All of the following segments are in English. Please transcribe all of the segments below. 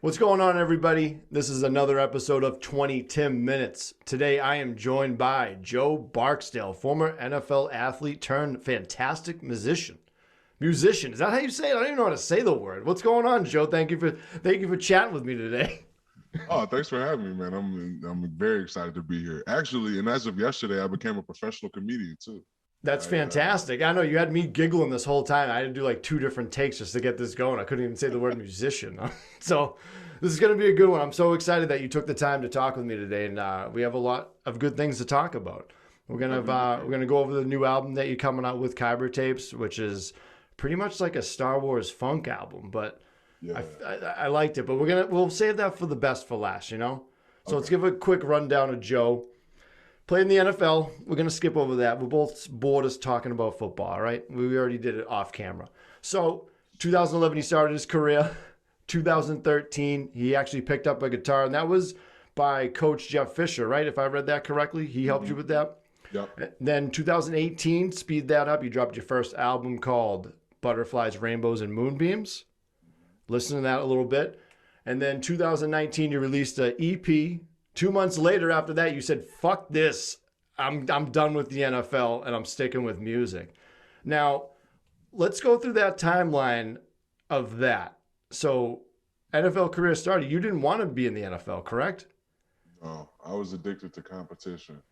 What's going on, everybody? This is another episode of 20 Tim Minutes. Today, I am joined by Joe Barksdale, former NFL athlete turned fantastic musician. Musician, is that how you say it? I don't even know how to say the word. What's going on, Joe? Thank you for chatting with me today. Oh, thanks for having me, man. I'm very excited to be here. Actually, and as of yesterday, I became a professional comedian too. That's I fantastic. I know you had me giggling this whole time. I had to do like two different takes just to get this going. I couldn't even say the word musician. So this is going to be a good one. I'm so excited that you took the time to talk with me today, and we have a lot of good things to talk about. We're gonna go over the new album that you're coming out with, Kyber Tapes, which is pretty much like a Star Wars funk album, but yeah. I liked it. But we'll save that for the best for last, you know. So let's Okay. give a quick rundown of Joe. Played in the NFL. We're going to skip over that. We're both bored us talking about football, all right? We already did it off camera. So, 2011, he started his career. 2013, he actually picked up a guitar, and that was by Coach Jeff Fisher, right? If I read that correctly, he helped you with that. Yep. Then 2018, speed that up. You dropped your first album called Butterflies, Rainbows, and Moonbeams. Listen to that a little bit. And then 2019, you released an EP. 2 months later, after that, you said, "Fuck this! I'm done with the NFL and I'm sticking with music." Now, let's go through that timeline of that. So, NFL career started. You didn't want to be in the NFL, correct? No, I was addicted to competition,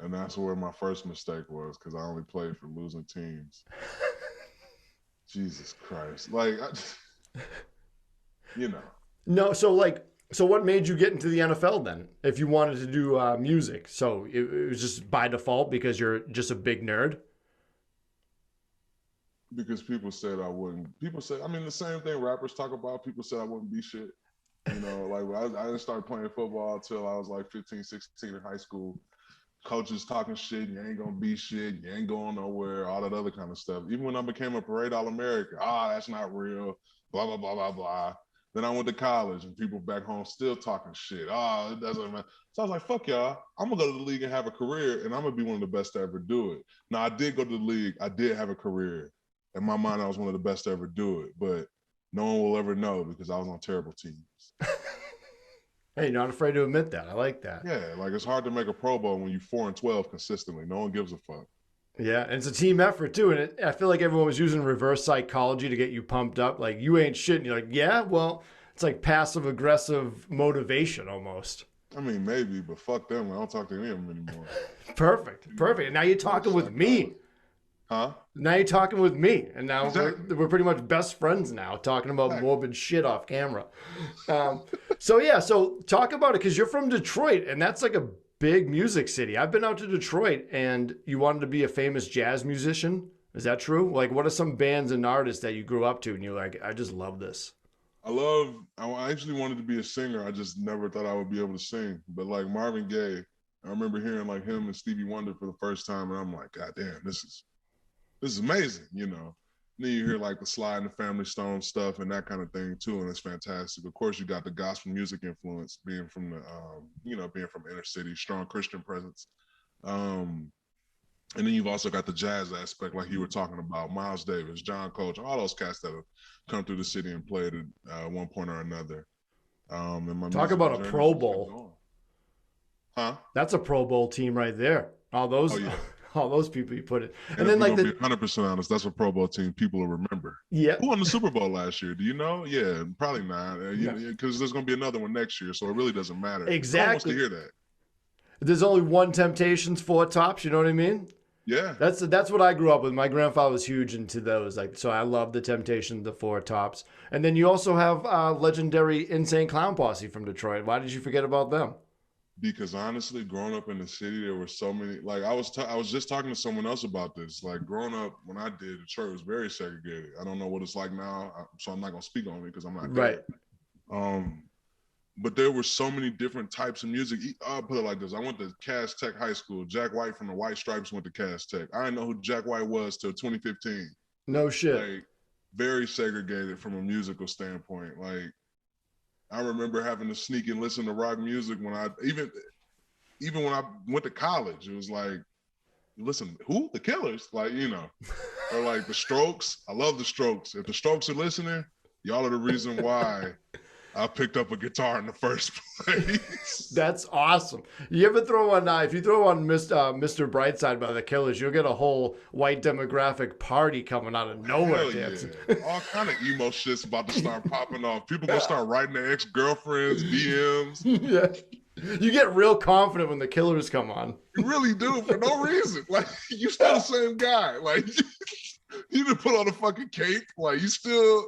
and that's where my first mistake was because I only played for losing teams. Jesus Christ! You know, No. So what made you get into the NFL then? If you wanted to do music, so it was just by default because you're just a big nerd. because people said I wouldn't. People said, I mean, the same thing rappers talk about. People said I wouldn't be shit. I didn't start playing football until I was like 15, 16 in high school. Coaches talking shit, you ain't gonna be shit, you ain't going nowhere, all that other kind of stuff. Even when I became a parade All-American, that's not real, blah, blah, blah, blah, blah. Then I went to college and people back home still talking shit. It doesn't matter. So I was like, fuck y'all. I'm gonna go to the league and have a career and I'm gonna be one of the best to ever do it. Now I did go to the league, I did have a career. In my mind, I was one of the best to ever do it, but no one will ever know because I was on terrible teams. Hey, you're not afraid to admit that. I like that. Yeah, like it's hard to make a Pro Bowl when you're 4-12 consistently. No one gives a fuck. Yeah, and it's a team effort too. And I feel like everyone was using reverse psychology to get you pumped up. Like, you ain't shit. And you're like, yeah, well, it's like passive aggressive motivation almost. I mean, maybe, but fuck them. I don't talk to any of them anymore. Perfect. Perfect. And now you're talking with me. Huh? Now you're talking with me. And now Exactly. we're pretty much best friends now, talking about Exactly. morbid shit off camera. So talk about it because you're from Detroit and that's like a big music city. I've been out to Detroit and you wanted to be a famous jazz musician. Is that true? Like, what are some bands and artists that you grew up to and you're like, I just love this? I actually wanted to be a singer. I just never thought I would be able to sing. But like Marvin Gaye, I remember hearing like him and Stevie Wonder for the first time. And I'm like, God damn, this is amazing, you know. Then you hear like the Sly and the Family Stone stuff and that kind of thing too, and it's fantastic. Of course, you got the gospel music influence, being from being from inner city, strong Christian presence. Um, and then you've also got the jazz aspect, like you were talking about, Miles Davis, John Coltrane, all those cats that have come through the city and played at one point or another. And my Talk musical about a journey Pro just kept Bowl. going. Huh? That's a Pro Bowl team right there. All Oh those, yeah. all those people you put it, And and if then we're like gonna be the 100% honest, that's what Pro Bowl team people will remember. yeah, Who won the Super Bowl last year? Do you know? Yeah, probably not. no, Because there's going to be another one next year, so it really doesn't matter. No one wants to exactly. hear that. There's only one Temptations, four tops. You know what I mean? Yeah, That's what I grew up with. My grandfather was huge into those. Like, so I love the Temptations, the four tops, and then you also have legendary Insane Clown Posse from Detroit. Why did you forget about them? because honestly, growing up in the city, there were so many. Like I was just talking to someone else about this. Like growing up, when I did, Detroit was very segregated. I don't know what it's like now, so I'm not going to speak on it because I'm not Right. there. Um, but there were so many different types of music. I'll put it like this: I went to Cass Tech High School. Jack White from the White Stripes went to Cass Tech. I didn't know who Jack White was till 2015. No shit. Like very segregated from a musical standpoint. Like I remember having to sneak and listen to rock music when I even when I went to college. It was like, listen, who? The Killers? Like, you know, or like the Strokes. I love the Strokes. If the Strokes are listening, y'all are the reason why I picked up a guitar in the first place. That's awesome. You ever throw on, if you throw on Mr. Brightside by the Killers, you'll get a whole white demographic party coming out of nowhere Hell dancing. Yeah. All kind of emo shit's about to start popping off. People gonna start writing their ex-girlfriends, DMs. Yeah. You get real confident when the Killers come on. You really do, for no reason. Like, you still the same guy. Like, you didn't put on a fucking cape. Like, you still,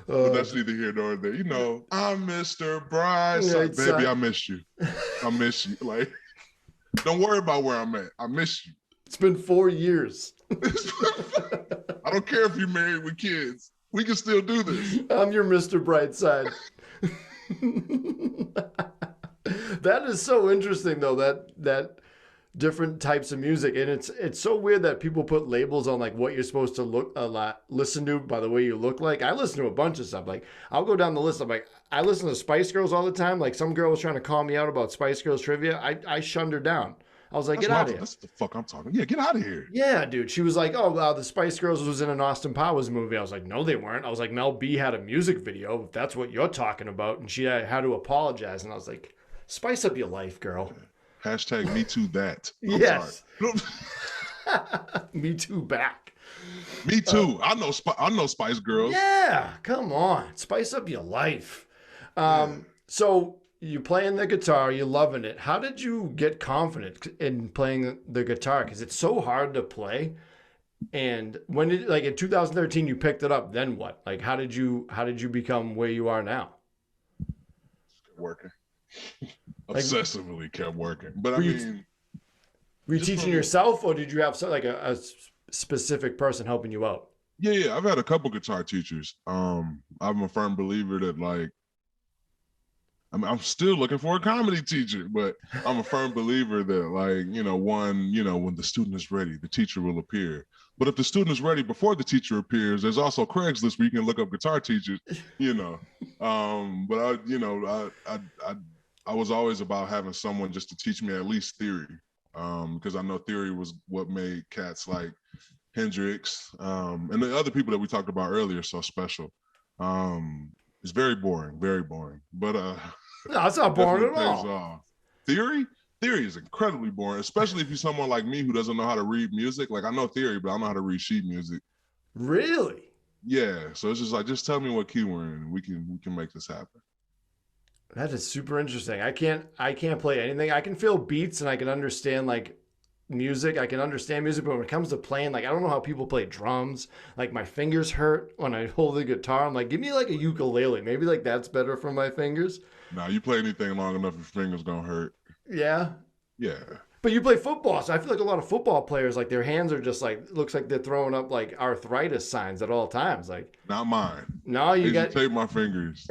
but that's neither here nor there. I'm Mr. Brightside. Yeah, baby, I miss you. I miss you. Like, don't worry about where I'm at. I miss you. It's been 4 years. I don't care if you're married with kids. We can still do this. I'm your Mr. Brightside. That is so interesting, though, that different types of music, and it's so weird that people put labels on like what you're supposed to listen to by the way you look like. I listen to a bunch of stuff. Like, I'll go down the list. I'm like, I listen to Spice Girls all the time. Like, some girl was trying to call me out about Spice Girls trivia. I shunned her down. I was like, get out of here. That's the fuck I'm talking. Yeah, get out of here. Yeah, dude. She was like, oh, the Spice Girls was in an Austin Powers movie. I was like, no, they weren't. I was like, Mel B had a music video, if that's what you're talking about. And she had to apologize. And I was like, spice up your life, girl. Hashtag me too that. Yes. Me too back. Me too. I know Spice Girls. Yeah, come on. Spice up your life. So you're playing the guitar, you're loving it. How did you get confident in playing the guitar? Because it's so hard to play. And when did, like, in 2013 you picked it up, then what? Like, how did you become where you are now? Working. Obsessively kept working. But were you teaching yourself, or did you have a specific person helping you out? Yeah. I've had a couple guitar teachers. I'm a firm believer that, I'm still looking for a comedy teacher, but I'm a firm believer that, when the student is ready, the teacher will appear. But if the student is ready before the teacher appears, there's also Craigslist where you can look up guitar teachers, But I was always about having someone just to teach me at least theory, because I know theory was what made cats like Hendrix and the other people that we talked about earlier so special. It's very boring, but no, it's not boring at all. Theory is incredibly boring, especially if you're someone like me who doesn't know how to read music. Like, I know theory, but I don't know how to read sheet music. Really? Yeah. So it's just like, just tell me what key we're in. We can make this happen. That is super interesting. I can't play anything. I can feel beats and I can understand music. I can understand music, but when it comes to playing, I don't know how people play drums. Like, my fingers hurt when I hold the guitar. I'm like, give me a ukulele. Maybe that's better for my fingers. Nah, you play anything long enough, your fingers gonna hurt. Yeah. Yeah. But you play football, so I feel like a lot of football players, their hands are just looks like they're throwing up arthritis signs at all times. Not mine. No, you got tape my fingers.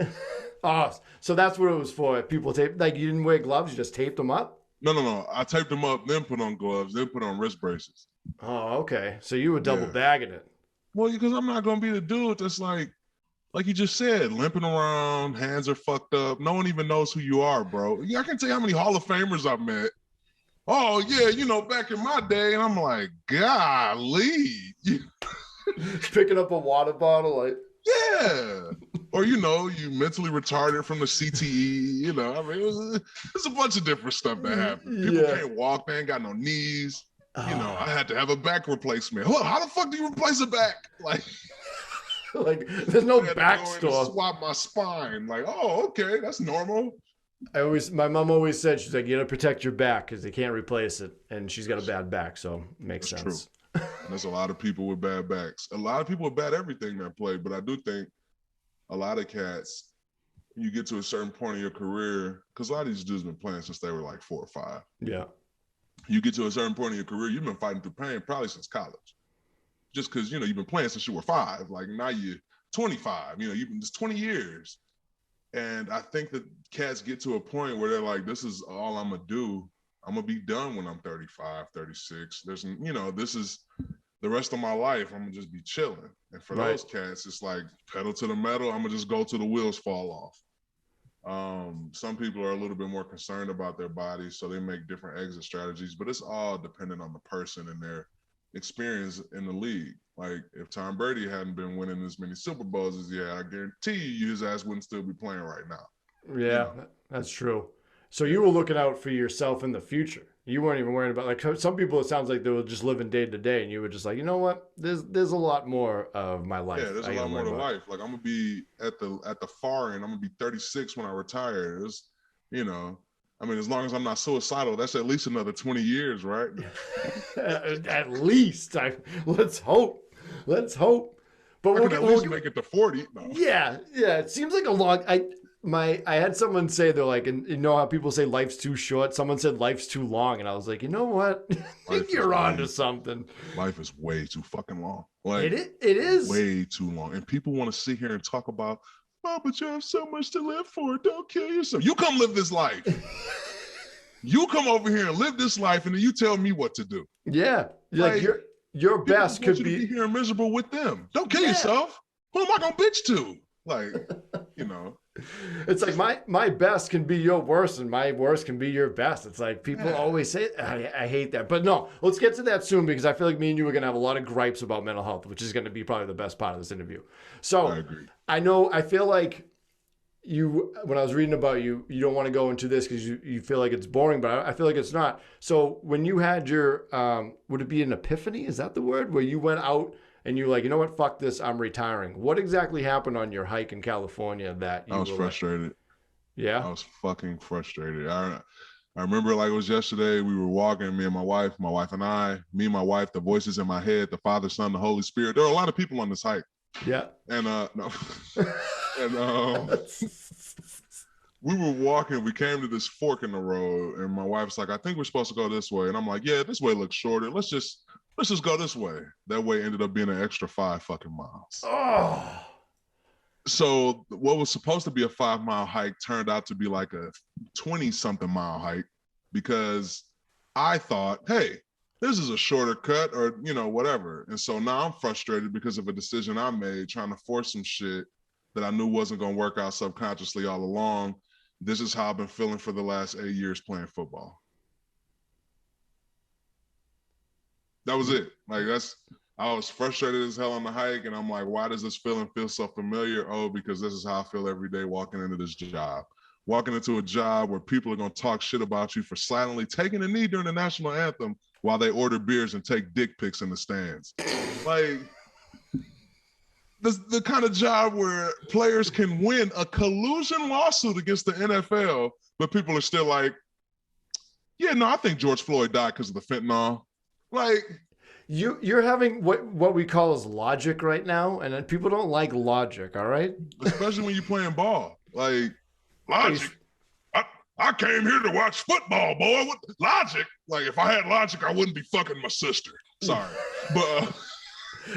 Oh, so that's what it was for. People tape, you didn't wear gloves, you just taped them up? No. I taped them up, then put on gloves, then put on wrist braces. Oh, okay. So you were double bagging it. Well, because I'm not gonna be the dude that's like you just said, limping around, hands are fucked up. No one even knows who you are, bro. I can tell you how many Hall of Famers I've met. Oh yeah, back in my day, and I'm like, golly. Picking up a water bottle, yeah. Or, you mentally retarded from the CTE, it's a bunch of different stuff that happens. People can't walk, they ain't got no knees. I had to have a back replacement. How the fuck do you replace a back? There's no back store. Swap my spine. Okay, that's normal. My mom always said, she's like, you gotta protect your back because they can't replace it. And she's got a bad back, so it makes sense. True. There's a lot of people with bad backs. A lot of people with bad everything that play, but I do think a lot of cats, you get to a certain point in your career, because a lot of these dudes been playing since they were 4 or 5. Yeah. You get to a certain point in your career, you've been fighting through pain probably since college. Just because, you've been playing since you were 5. Now you're 25, you've been just 20 years. And I think that cats get to a point where they're like, this is all I'm going to do. I'm going to be done when I'm 35, 36. This is the rest of my life. I'm going to just be chilling. And for those cats, it's pedal to the metal. I'm going to just go till the wheels fall off. Some people are a little bit more concerned about their bodies, so they make different exit strategies, but it's all dependent on the person and experience in the league. Like if Tom Brady hadn't been winning as many Super Bowls as he had, I guarantee you his ass wouldn't still be playing right now. Yeah, You know? that's true. So you were looking out for yourself in the future. You weren't even worrying about like some people. It sounds like they were just living day to day, and you were just like, you know what? There's a lot more of my life. Yeah, there's a lot more to life. Like I'm gonna be at the far end. I'm gonna be 36 when I retire. It's, you know, I mean, as long as I'm not suicidal, that's at least another 20 years, right? At least, let's hope. Let's hope. But we'll at least make it to 40. No. Yeah. It seems like a long. I had someone say, they're like, and you know how people say life's too short? Someone said life's too long, and I was like, you know what? I think you're onto something. Life is way too fucking long. Like it is way too long, and people want to sit here and talk about, oh, but you have so much to live for. Don't kill yourself. You come live this life. You come over here and live this life, and then you tell me what to do. Yeah, like your best could be here miserable with them. Don't kill yourself. Who am I gonna bitch to? Like, you know. It's like my best can be your worst, and my worst can be your best. It's like people always say, I hate that. But no, let's get to that soon, because I feel like me and you are going to have a lot of gripes about mental health, which is going to be probably the best part of this interview. So I agree. I feel like when I was reading about you, you don't want to go into this because you feel like it's boring, but I feel like it's not. So when you had your, would it be an epiphany? Is that the word? Where you went out and you're like, you know what, fuck this, I'm retiring. What exactly happened on your hike in California that you I was frustrated. Like, yeah? I was fucking frustrated. I remember like it was yesterday, we were walking, me and my wife and I, me and my wife, the voices in my head, the Father, Son, the Holy Spirit. There were a lot of people on this hike. Yeah. And no. And we were walking, we came to this fork in the road, and my wife's like, I think we're supposed to go this way. And I'm like, yeah, this way looks shorter. Let's just go this way. That way ended up being an extra 5 fucking miles. Oh. So what was supposed to be a 5-mile hike turned out to be like a 20-something mile hike, because I thought, hey, this is a shorter cut, or, you know, whatever. And so now I'm frustrated because of a decision I made, trying to force some shit that I knew wasn't going to work out subconsciously all along. This is how I've been feeling for the last 8 years playing football. That was it. Like I was frustrated as hell on the hike, and I'm like, why does this feeling feel so familiar? Oh, because this is how I feel every day walking into this job. Walking into a job where people are going to talk shit about you for silently taking a knee during the national anthem while they order beers and take dick pics in the stands. Like, the kind of job where players can win a collusion lawsuit against the NFL, but people are still like, yeah, no, I think George Floyd died because of the fentanyl. Like, you're having what we call as logic right now, and people don't like logic, all right? Especially when you're playing ball. Like, logic. I came here to watch football, boy. What logic? Like, if I had logic, I wouldn't be fucking my sister. Sorry. But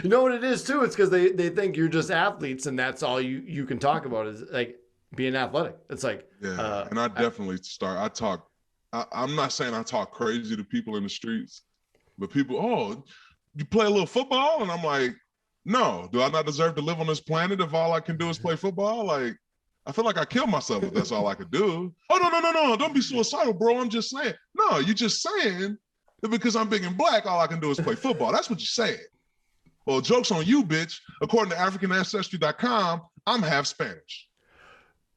you know what it is too? It's because they think you're just athletes, and that's all you can talk about is like being athletic. It's like, yeah. And I definitely I'm not saying I talk crazy to people in the streets, but people, oh, you play a little football? And I'm like, no, do I not deserve to live on this planet if all I can do is play football? Like, I feel like I killed myself if that's all I could do. Oh, no, don't be suicidal, bro. I'm just saying. No, you're just saying that because I'm big and black, all I can do is play football. That's what you're saying. Well, joke's on you, bitch. According to AfricanAncestry.com, I'm half Spanish.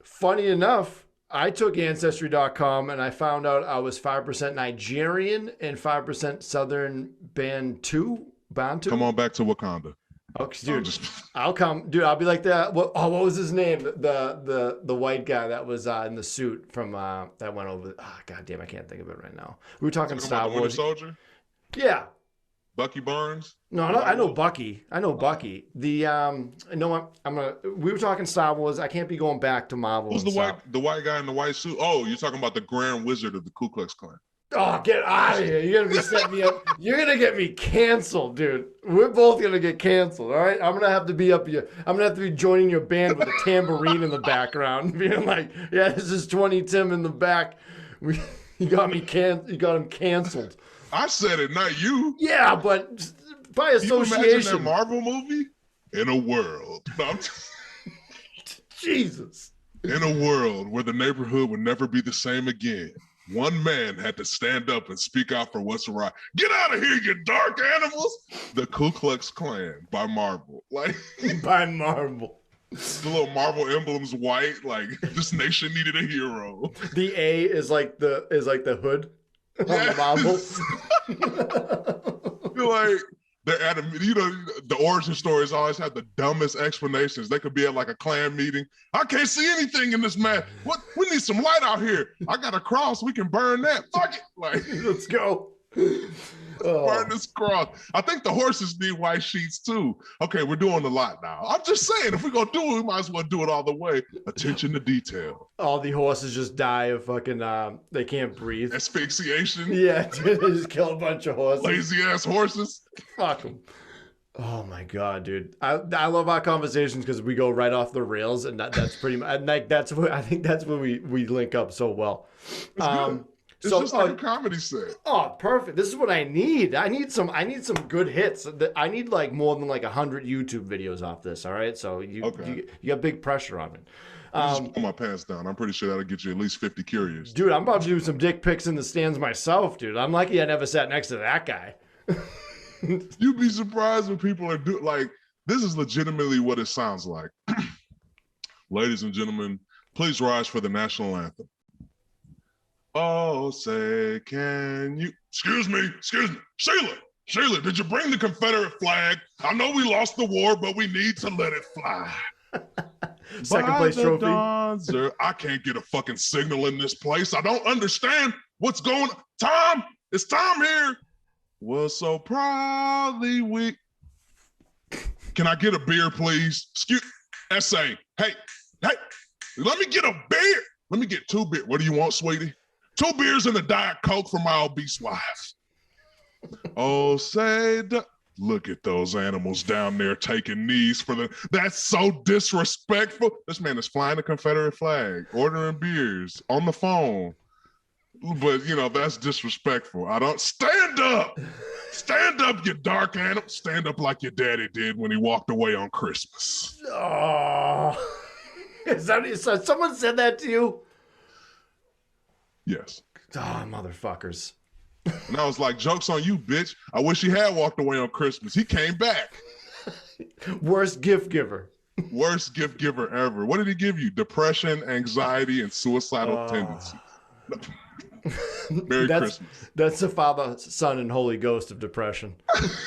Funny enough, I took Ancestry.com and I found out I was 5% Nigerian and 5% Southern Bantu. Come on back to Wakanda. Okay, dude, I'll come. Dude, I'll be like that. What was his name? The white guy that was in the suit from that went over. God damn, I can't think of it right now. We were talking Star Wars. Soldier? Yeah. Bucky Barnes? No, I know Bucky. I know Bucky. We were talking Star Wars. I can't be going back to Marvel. Who's the white guy in the white suit? Oh, you're talking about the Grand Wizard of the Ku Klux Klan. Oh, get out of here. You're going to be setting me up. You're going to get me canceled, dude. We're both going to get canceled, all right? I'm going to have to be I'm going to have to be joining your band with a tambourine in the background, being like, yeah, this is 20 Tim in the back. You got him canceled. I said it, not you. Yeah, but by association. You imagine that Marvel movie? In a world. No, Jesus. In a world where the neighborhood would never be the same again. One man had to stand up and speak out for what's right. Get out of here, you dark animals! The Ku Klux Klan by Marvel. Like By Marvel. The little Marvel emblems white, like this nation needed a hero. The A is like the hood on the Marvel. Like they're at the origin stories always have the dumbest explanations. They could be at like a Klan meeting. I can't see anything in this man. What? We need some light out here. I got a cross. We can burn that. Fuck it. Like let's go. Burn this cross. I think the horses need white sheets too. Okay, we're doing a lot now. I'm just saying, if we're gonna do it, we might as well do it all the way. Attention to detail. All the horses just die of fucking they can't breathe. Asphyxiation. Yeah, they just kill a bunch of horses. Lazy ass horses. Fuck them. Oh my god, dude! I love our conversations because we go right off the rails, and that's pretty much like that's what I think that's where we link up so well. It's just like a comedy set. Oh, perfect. This is what I need. I need some good hits. I need like more than like 100 YouTube videos off this. All right. So you got big pressure on it. Just pull my pants down. I'm pretty sure that'll get you at least 50 curious. Dude, I'm about to do some dick pics in the stands myself, dude. I'm lucky I never sat next to that guy. You'd be surprised when people are like, this is legitimately what it sounds like. Ladies and gentlemen, please rise for the national anthem. Oh, say, can you... Excuse me. Sheila, did you bring the Confederate flag? I know we lost the war, but we need to let it fly. Second place trophy. I can't get a fucking signal in this place. I don't understand what's going on. Tom, it's Tom here. Well, so proudly we... Can I get a beer, please? Excuse... S.A. Hey, let me get a beer. Let me get 2 beers. What do you want, sweetie? 2 beers and a Diet Coke for my obese wife. Oh, say, look at those animals down there taking knees for the... That's so disrespectful. This man is flying the Confederate flag, ordering beers on the phone. But, that's disrespectful. I don't... Stand up! Stand up, you dark animal. Stand up like your daddy did when he walked away on Christmas. Oh. Someone said that to you? Yes. Oh, motherfuckers. And I was like, joke's on you, bitch. I wish he had walked away on Christmas. He came back. Worst gift giver. Worst gift giver ever. What did he give you? Depression, anxiety, and suicidal tendencies. Merry Christmas. That's the Father, Son, and Holy Ghost of depression.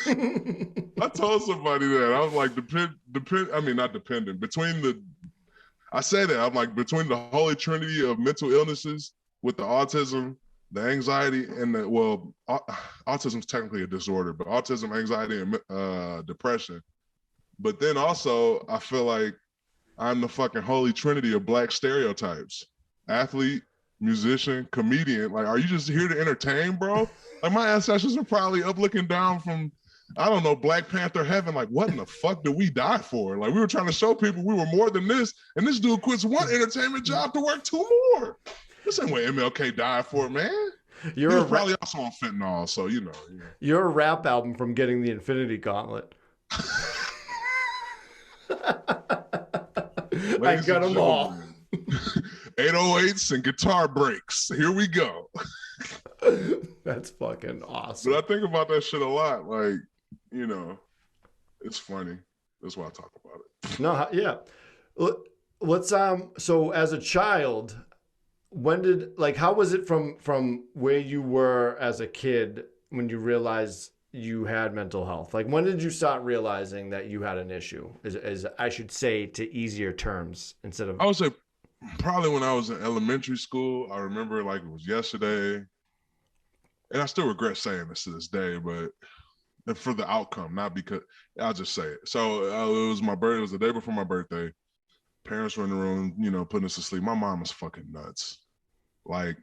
I told somebody that. I was like, not dependent. I say that. I'm like, between the holy trinity of mental illnesses with the autism, the anxiety, and autism is technically a disorder, but autism, anxiety, and depression. But then also, I feel like I'm the fucking holy trinity of black stereotypes. Athlete, musician, comedian. Like, are you just here to entertain, bro? Like, my ancestors are probably up looking down from, I don't know, Black Panther heaven. Like, what in the fuck did we die for? Like, we were trying to show people we were more than this, and this dude quits one entertainment job to work 2 more. This ain't what MLK died for, man. He was probably also on fentanyl, so You're a rap album from getting the Infinity Gauntlet. I got them all. 808s and guitar breaks. Here we go. That's fucking awesome. But I think about that shit a lot. Like, it's funny. That's why I talk about it. No, yeah. Let's so as a child, how was it from where you were as a kid when you realized you had mental health? Like, when did you start realizing that you had an issue? As I should say, to easier terms instead of... I would say probably when I was in elementary school. I remember like it was yesterday, and I still regret saying this to this day, but for the outcome, not because... I'll just say it. So it was my birthday. It was the day before my birthday. Parents were in the room, putting us to sleep. My mom was fucking nuts. Like,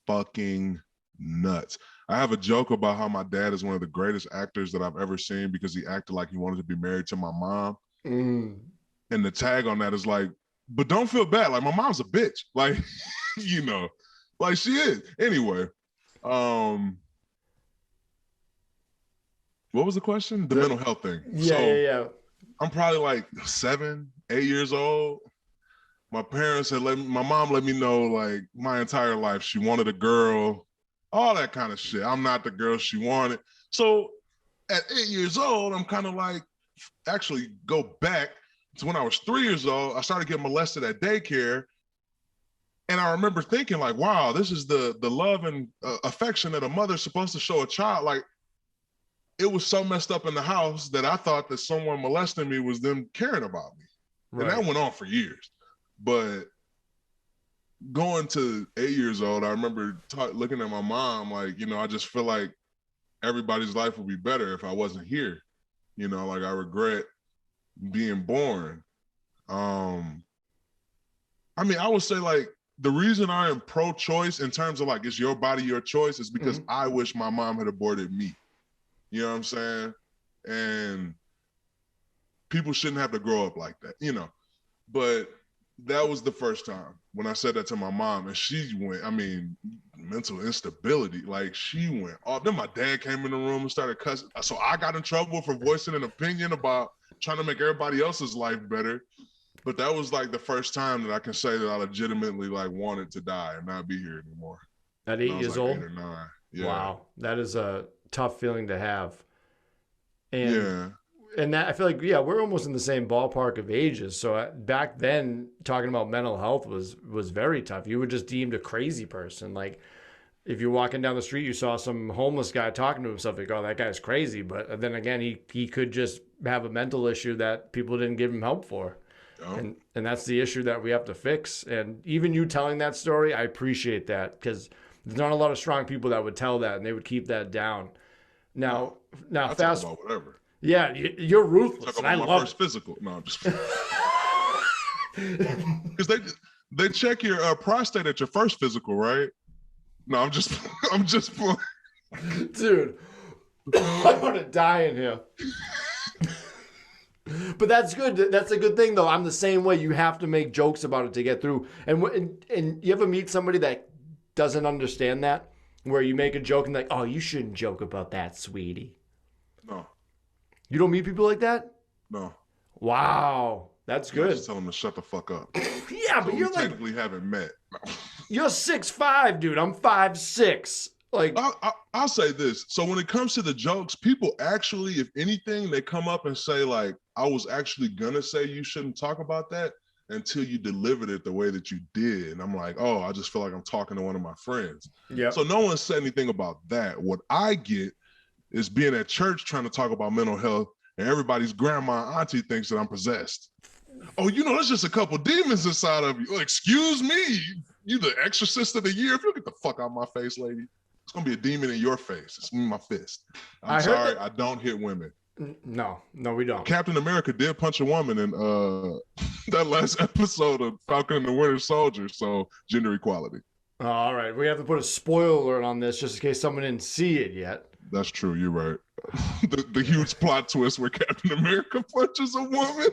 fucking nuts. I have a joke about how my dad is one of the greatest actors that I've ever seen because he acted like he wanted to be married to my mom. And the tag on that is like, but don't feel bad. Like, my mom's a bitch. Like, like she is. Anyway, what was the question? The mental health thing. Yeah. I'm probably like 7, 8 years old. my parents had my mom let me know like my entire life she wanted a girl, all that kind of shit. I'm not the girl she wanted. So at 8 years old, I'm kind of like, actually go back to when I was 3 years old, I started getting molested at daycare. And I remember thinking like, wow, this is the love and affection that a mother's supposed to show a child. Like, it was so messed up in the house that I thought that someone molesting me was them caring about me. Right. And that went on for years. But going to 8 years old, I remember looking at my mom like, you know, I just feel like everybody's life would be better if I wasn't here. You know, like I regret being born. I mean, I would say like the reason I am pro-choice in terms of like it's your body, your choice is because I wish my mom had aborted me. You know what I'm saying? And people shouldn't have to grow up like that, you know. But that was the first time when I said that to my mom, and she went, I mean, mental instability, like she went off. Then my dad came in the room and started cussing. So I got in trouble for voicing an opinion about trying to make everybody else's life better. But that was like the first time that I can say that I legitimately like wanted to die and not be here anymore. At 8 years old? 8 or 9. Yeah. Wow. That is a tough feeling to have. And and that I feel like, yeah, we're almost in the same ballpark of ages. So back then, talking about mental health was very tough. You were just deemed a crazy person. Like if you're walking down the street, you saw some homeless guy talking to himself, like, oh, that guy's crazy. But then again, he could just have a mental issue that people didn't give him help for. Oh. And that's the issue that we have to fix. And even you telling that story, I appreciate that because there's not a lot of strong people that would tell that and they would keep that down. Now I'll fast. Talk about whatever. Yeah, you're ruthless. Talk about my first physical. No, I'm just because they check your prostate at your first physical, right? No, I'm just dude. I'm gonna die in here. But that's good. That's a good thing, though. I'm the same way. You have to make jokes about it to get through. And you ever meet somebody that doesn't understand that, where you make a joke and like, oh, you shouldn't joke about that, sweetie. No. You don't meet people like that? No. Wow. That's good. Just tell them to shut the fuck up. Yeah, but you're like... technically haven't met. No. You're 6'5", dude. I'm 5'6". Like, I'll say this. So when it comes to the jokes, people actually, if anything, they come up and say like, I was actually going to say you shouldn't talk about that until you delivered it the way that you did. And I'm like, oh, I just feel like I'm talking to one of my friends. Yeah. So no one said anything about that. What I get is being at church trying to talk about mental health and everybody's grandma and auntie thinks that I'm possessed. Oh, you know, there's just a couple demons inside of you. Oh, excuse me. You the exorcist of the year. If you get the fuck out of my face, lady, it's going to be a demon in your face. It's me, my fist. I'm sorry. I don't hit women. No, we don't. Captain America did punch a woman in that last episode of Falcon and the Winter Soldier. So gender equality. All right. We have to put a spoiler alert on this just in case someone didn't see it yet. That's true. You're right. The huge plot twist where Captain America punches a woman.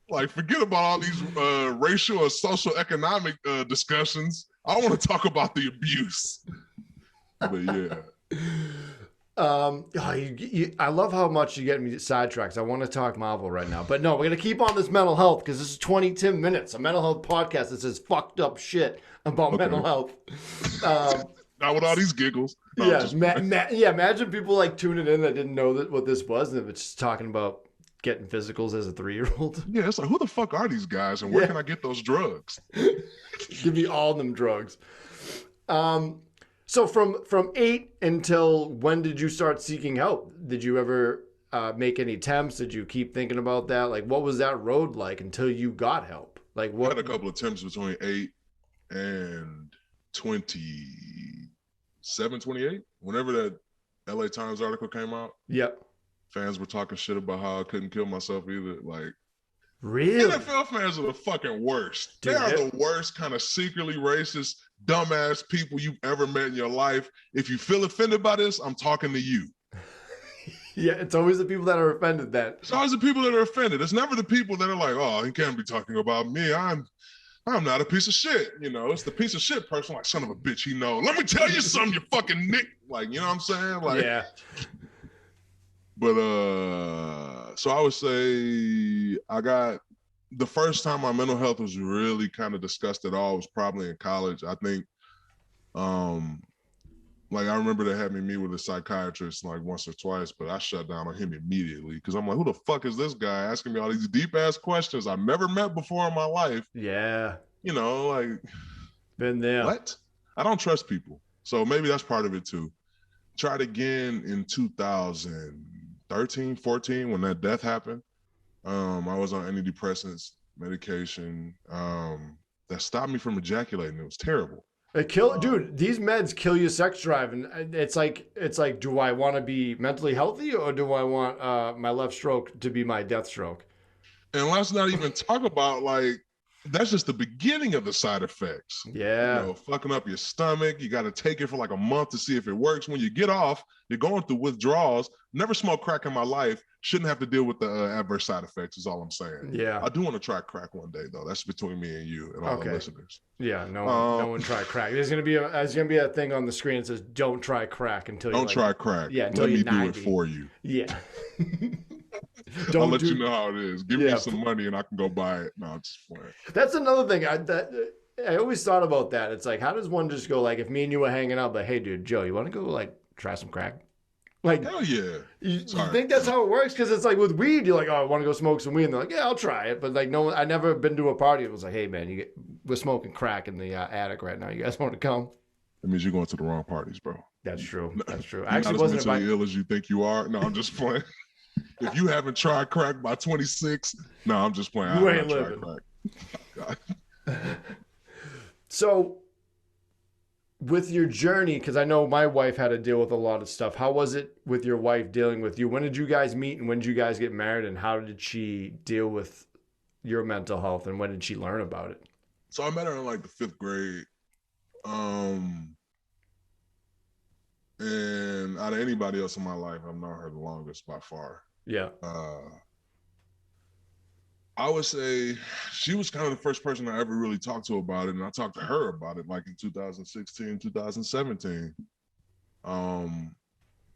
Like, forget about all these racial or social economic discussions. I want to talk about the abuse. But yeah. I love how much you get me sidetracked. I want to talk Marvel right now. But no, we're going to keep on this mental health because this is 22 minutes, a mental health podcast that says fucked up shit about mental health. Not with all these giggles. No, yeah, imagine people like tuning in that didn't know what this was and it's just talking about getting physicals as a 3-year-old. Yeah, it's like, who the fuck are these guys and where can I get those drugs? Give me all them drugs. So from 8 until when did you start seeking help? Did you ever make any attempts? Did you keep thinking about that? Like, what was that road like until you got help? Like, what? I had a couple attempts between 8 and 27, 28. Whenever that LA Times article came out. Yep. Fans were talking shit about how I couldn't kill myself either. Like, really? NFL fans are the fucking worst. Dude, they are the worst kind of secretly racist, dumbass people you've ever met in your life. If you feel offended by this, I'm talking to you. Yeah, it's always the people that are offended It's always the people that are offended. It's never the people that are like, oh, he can't be talking about me. I'm not a piece of shit. You know, it's the piece of shit person like, son of a bitch, he know. Let me tell you something, you fucking nick. Like, you know what I'm saying? Like, yeah. But so I would say I got the first time my mental health was really kind of discussed at all was probably in college. I think, like I remember they had me meet with a psychiatrist like once or twice, but I shut down on him immediately because I'm like, who the fuck is this guy asking me all these deep ass questions I've never met before in my life? Yeah. You know, like, Been there. what? I don't trust people. So maybe that's part of it too. Tried again in 2013, 14 when that death happened. I was on antidepressants medication that stopped me from ejaculating. It was terrible. Dude, these meds kill your sex drive, and it's like, do I want to be mentally healthy, or do I want my left stroke to be my death stroke? And let's not even talk about like that's just the beginning of the side effects. Yeah. You know, fucking up your stomach. You got to take it for like a month to see if it works. When you get off, you're going through withdrawals. Never smoked crack in my life. Shouldn't have to deal with the adverse side effects is all I'm saying. Yeah. I do want to try crack one day though. That's between me and you and all the listeners. Yeah, no one try crack. There's gonna be a thing on the screen that says "Don't try crack until don't try crack." Yeah, until let me 90. do it for you. Yeah. I'll let you know how it is. Give me some money and I can go buy it. No, I'm just playing. That's another thing. I always thought about that. It's like, how does one just go, like, if me and you were hanging out, like, hey, dude, Joe, you want to go like try some crack? Like, hell yeah. You think that's how it works? Because it's like with weed, you're like, oh, I want to go smoke some weed, and they're like, yeah, I'll try it. But like, no, I never been to a party. It was like, hey, man, we're smoking crack in the attic right now. You guys want to come? That means you're going to the wrong parties, bro. That's true. That's true. I actually wasn't mentally ill as you think you are. No, I'm just playing. If you haven't tried crack by 26, no, I'm just playing. You ain't living. Crack. So, with your journey, because I know my wife had to deal with a lot of stuff. How was it with your wife dealing with you? When did you guys meet, and when did you guys get married, and how did she deal with your mental health, and when did she learn about it? So I met her in like the 5th grade. And out of anybody else in my life, I've known her the longest by far. Yeah. I would say she was kind of the first person I ever really talked to about it. And I talked to her about it like in 2016, 2017.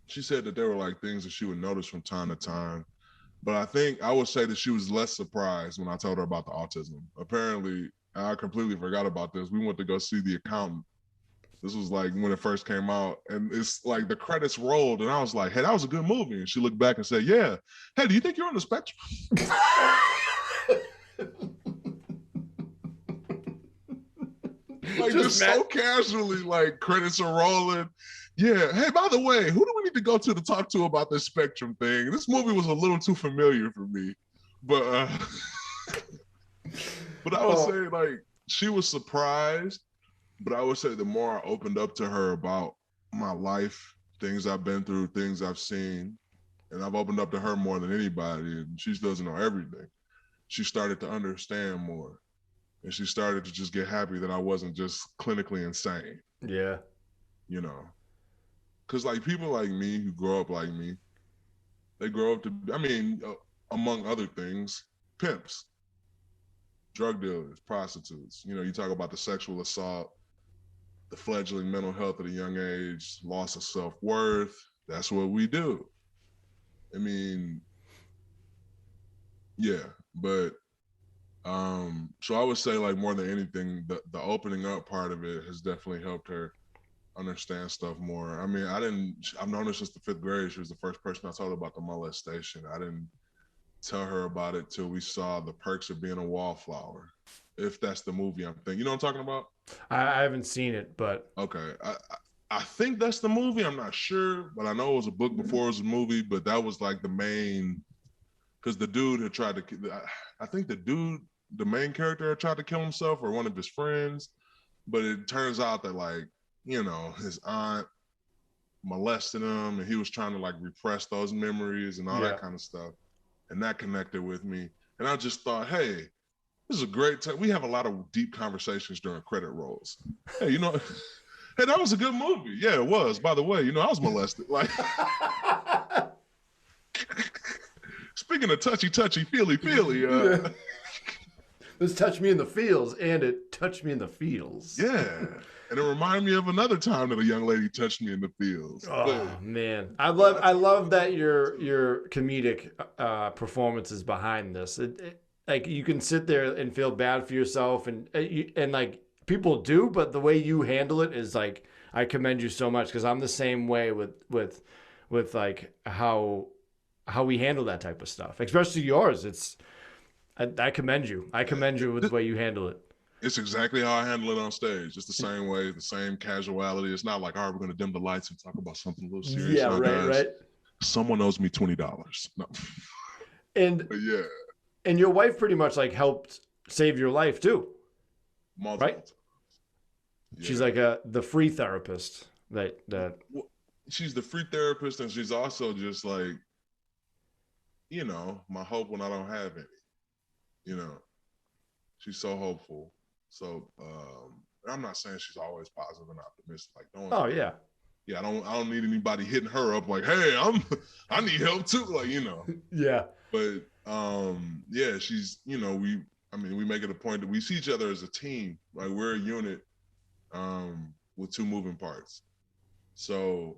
She said that there were like things that she would notice from time to time. But I think I would say that she was less surprised when I told her about the autism. Apparently, I completely forgot about this. We went to go see The Accountant. This was like when it first came out, and it's like the credits rolled, and I was like, hey, that was a good movie. And she looked back and said, yeah. Hey, do you think you're on the spectrum? Like just so casually, like credits are rolling. Yeah. Hey, by the way, who do we need to go to talk to about this spectrum thing? This movie was a little too familiar for me, but but I would say like she was surprised. But I would say the more I opened up to her about my life, things I've been through, things I've seen, and I've opened up to her more than anybody, and she doesn't know everything. She started to understand more, and she started to just get happy that I wasn't just clinically insane. Yeah. You know, because like people like me who grow up like me, they grow up to, I mean, among other things, pimps, drug dealers, prostitutes. You know, you talk about the sexual assault, the fledgling mental health at a young age, loss of self-worth. That's what we do. I mean, yeah, but so I would say like more than anything, the opening up part of it has definitely helped her understand stuff more. I mean, I've known her since the 5th grade. She was the first person I told about the molestation. I didn't tell her about it till we saw The Perks of Being a Wallflower. If that's the movie I'm thinking. You know what I'm talking about? I haven't seen it, but okay. I think that's the movie. I'm not sure, but I know it was a book before it was a movie. But that was like the main, because the dude had tried to. I think the main character had tried to kill himself or one of his friends, but it turns out that like his aunt molested him, and he was trying to like repress those memories and all that kind of stuff, and that connected with me. And I just thought, hey, this is a great time. We have a lot of deep conversations during credit rolls. Hey, hey, that was a good movie. Yeah, it was. By the way, I was molested. Like, speaking of touchy, feely. This touched me in the feels, and it touched me in the feels. Yeah. And it reminded me of another time that a young lady touched me in the feels. Oh man, I love that your comedic performance is behind this. like you can sit there and feel bad for yourself, and like people do, but the way you handle it is like I commend you so much because I'm the same way with like how we handle that type of stuff, especially yours. I commend you. I commend you with the way you handle it. It's exactly how I handle it on stage. It's the same way, the same casuality. It's not like, all right, we're going to dim the lights and talk about something a little serious. Yeah, no, right, guys, right. someone owes me $20. No. And But yeah, and your wife pretty much like helped save your life too, multiple right? times. Yeah. She's like the free therapist that. Well, she's the free therapist, and she's also just like, you know, my hope when I don't have any. You know, she's so hopeful. So I'm not saying she's always positive and optimistic. Like, Oh yeah. Yeah, I don't need anybody hitting her up like, hey, I need help too. Like, you know. Yeah. But yeah, she's, you know, we make it a point that we see each other as a team. Like, we're a unit with two moving parts. So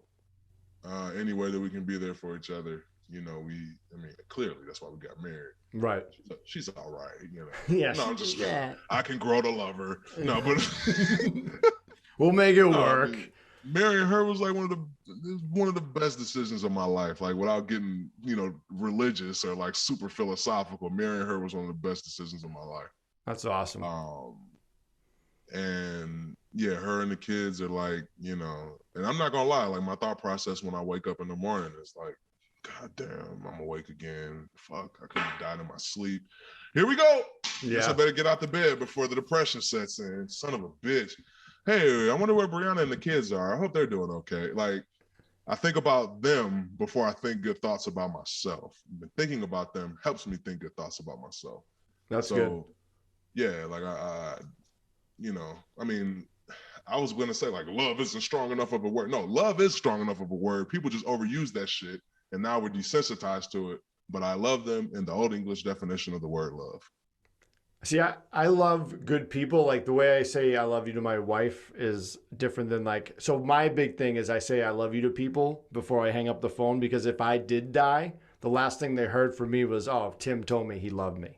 any way that we can be there for each other, you know, clearly that's why we got married. Right. She's all right, you know. Yeah. No, I'm just I can grow to love her. No, but we'll make it no, work. I mean, marrying her was like one of the best decisions of my life. Like, without getting, you know, religious or like super philosophical, marrying her was one of the best decisions of my life. That's awesome. And yeah, her and the kids are like, you know, and I'm not gonna lie, like my thought process when I wake up in the morning is like, God damn, I'm awake again. Fuck, I could have died in my sleep. Here we go. Yeah. Guess I better get out the bed before the depression sets in. Son of a bitch. Hey, I wonder where Brianna and the kids are. I hope they're doing okay. Like, I think about them before I think good thoughts about myself. And thinking about them helps me think good thoughts about myself. That's good. Yeah, like I you know, I mean, I was gonna say like love isn't strong enough of a word. No, love is strong enough of a word. People just overuse that shit, and now we're desensitized to it. But I love them in the old English definition of the word love. See, I love good people. Like the way I say I love you to my wife is different than like, so my big thing is I say I love you to people before I hang up the phone, because if I did die, the last thing they heard from me was, oh, Tim told me he loved me.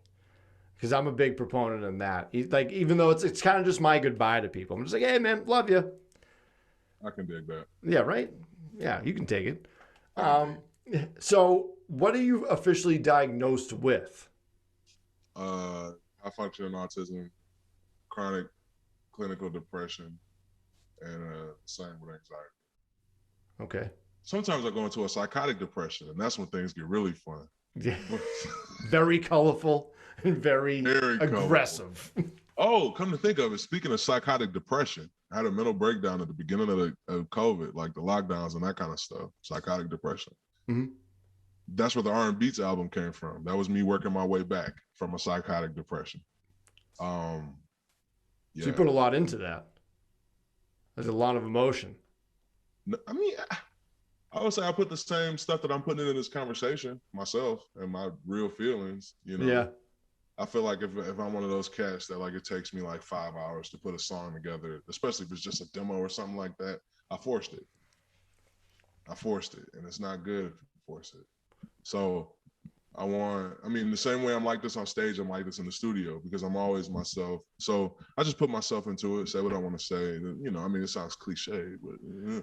Because I'm a big proponent in that. Like, even though it's kind of just my goodbye to people. I'm just like, hey, man, love you. I can dig that. Yeah, right? Yeah, you can take it. So what are you officially diagnosed with? High functioning autism, chronic clinical depression, and same with anxiety. Okay. Sometimes I go into a psychotic depression, and that's when things get really fun. Yeah. Very colorful and very aggressive. Oh, come to think of it, speaking of psychotic depression, I had a mental breakdown at the beginning of COVID, like the lockdowns and that kind of stuff. Psychotic depression. Mm-hmm. That's where the R&Beats album came from. That was me working my way back from a psychotic depression. Yeah. So you put a lot into that. There's a lot of emotion. I mean, I would say I put the same stuff that I'm putting in this conversation myself and my real feelings, you know. Yeah. I feel like if I'm one of those cats that like it takes me like 5 hours to put a song together, especially if it's just a demo or something like that, I forced it. And it's not good if you force it. So the same way I'm like this on stage, I'm like this in the studio because I'm always myself. So I just put myself into it, say what I want to say. You know, I mean, it sounds cliche, but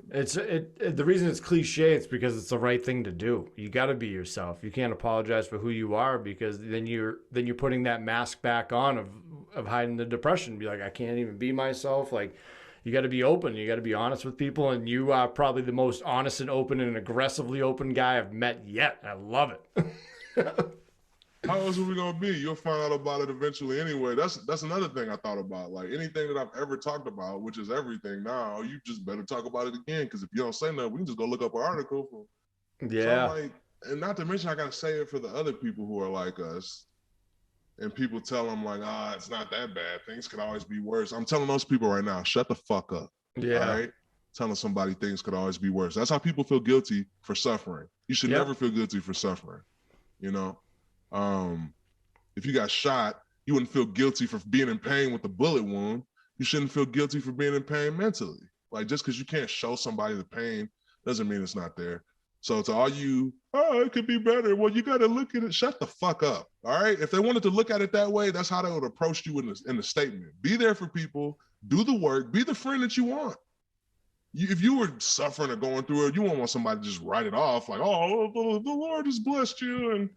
the reason it's cliche, it's because it's the right thing to do. You got to be yourself. You can't apologize for who you are, because then you're putting that mask back on of hiding the depression. Be like, I can't even be myself. Like, you got to be open. You got to be honest with people. And you are probably the most honest and open and aggressively open guy I've met yet. I love it. How else are we gonna be? You'll find out about it eventually anyway. That's another thing I thought about. Like, anything that I've ever talked about, which is everything now, you just better talk about it again. Because if you don't say nothing, we can just go look up an article. Yeah. So and not to mention, I gotta say it for the other people who are like us. And people tell them like, it's not that bad. Things could always be worse. I'm telling those people right now, shut the fuck up. Yeah. All right. Telling somebody things could always be worse. That's how people feel guilty for suffering. You should never feel guilty for suffering. You know, if you got shot, you wouldn't feel guilty for being in pain with a bullet wound. You shouldn't feel guilty for being in pain mentally. Like, just because you can't show somebody the pain doesn't mean it's not there. So to all you, oh, it could be better. Well, you got to look at it. Shut the fuck up. All right. If they wanted to look at it that way, that's how they would approach you in the statement. Be there for people, do the work, be the friend that you want. If you were suffering or going through it, you won't want somebody to just write it off like, oh, the Lord has blessed you, and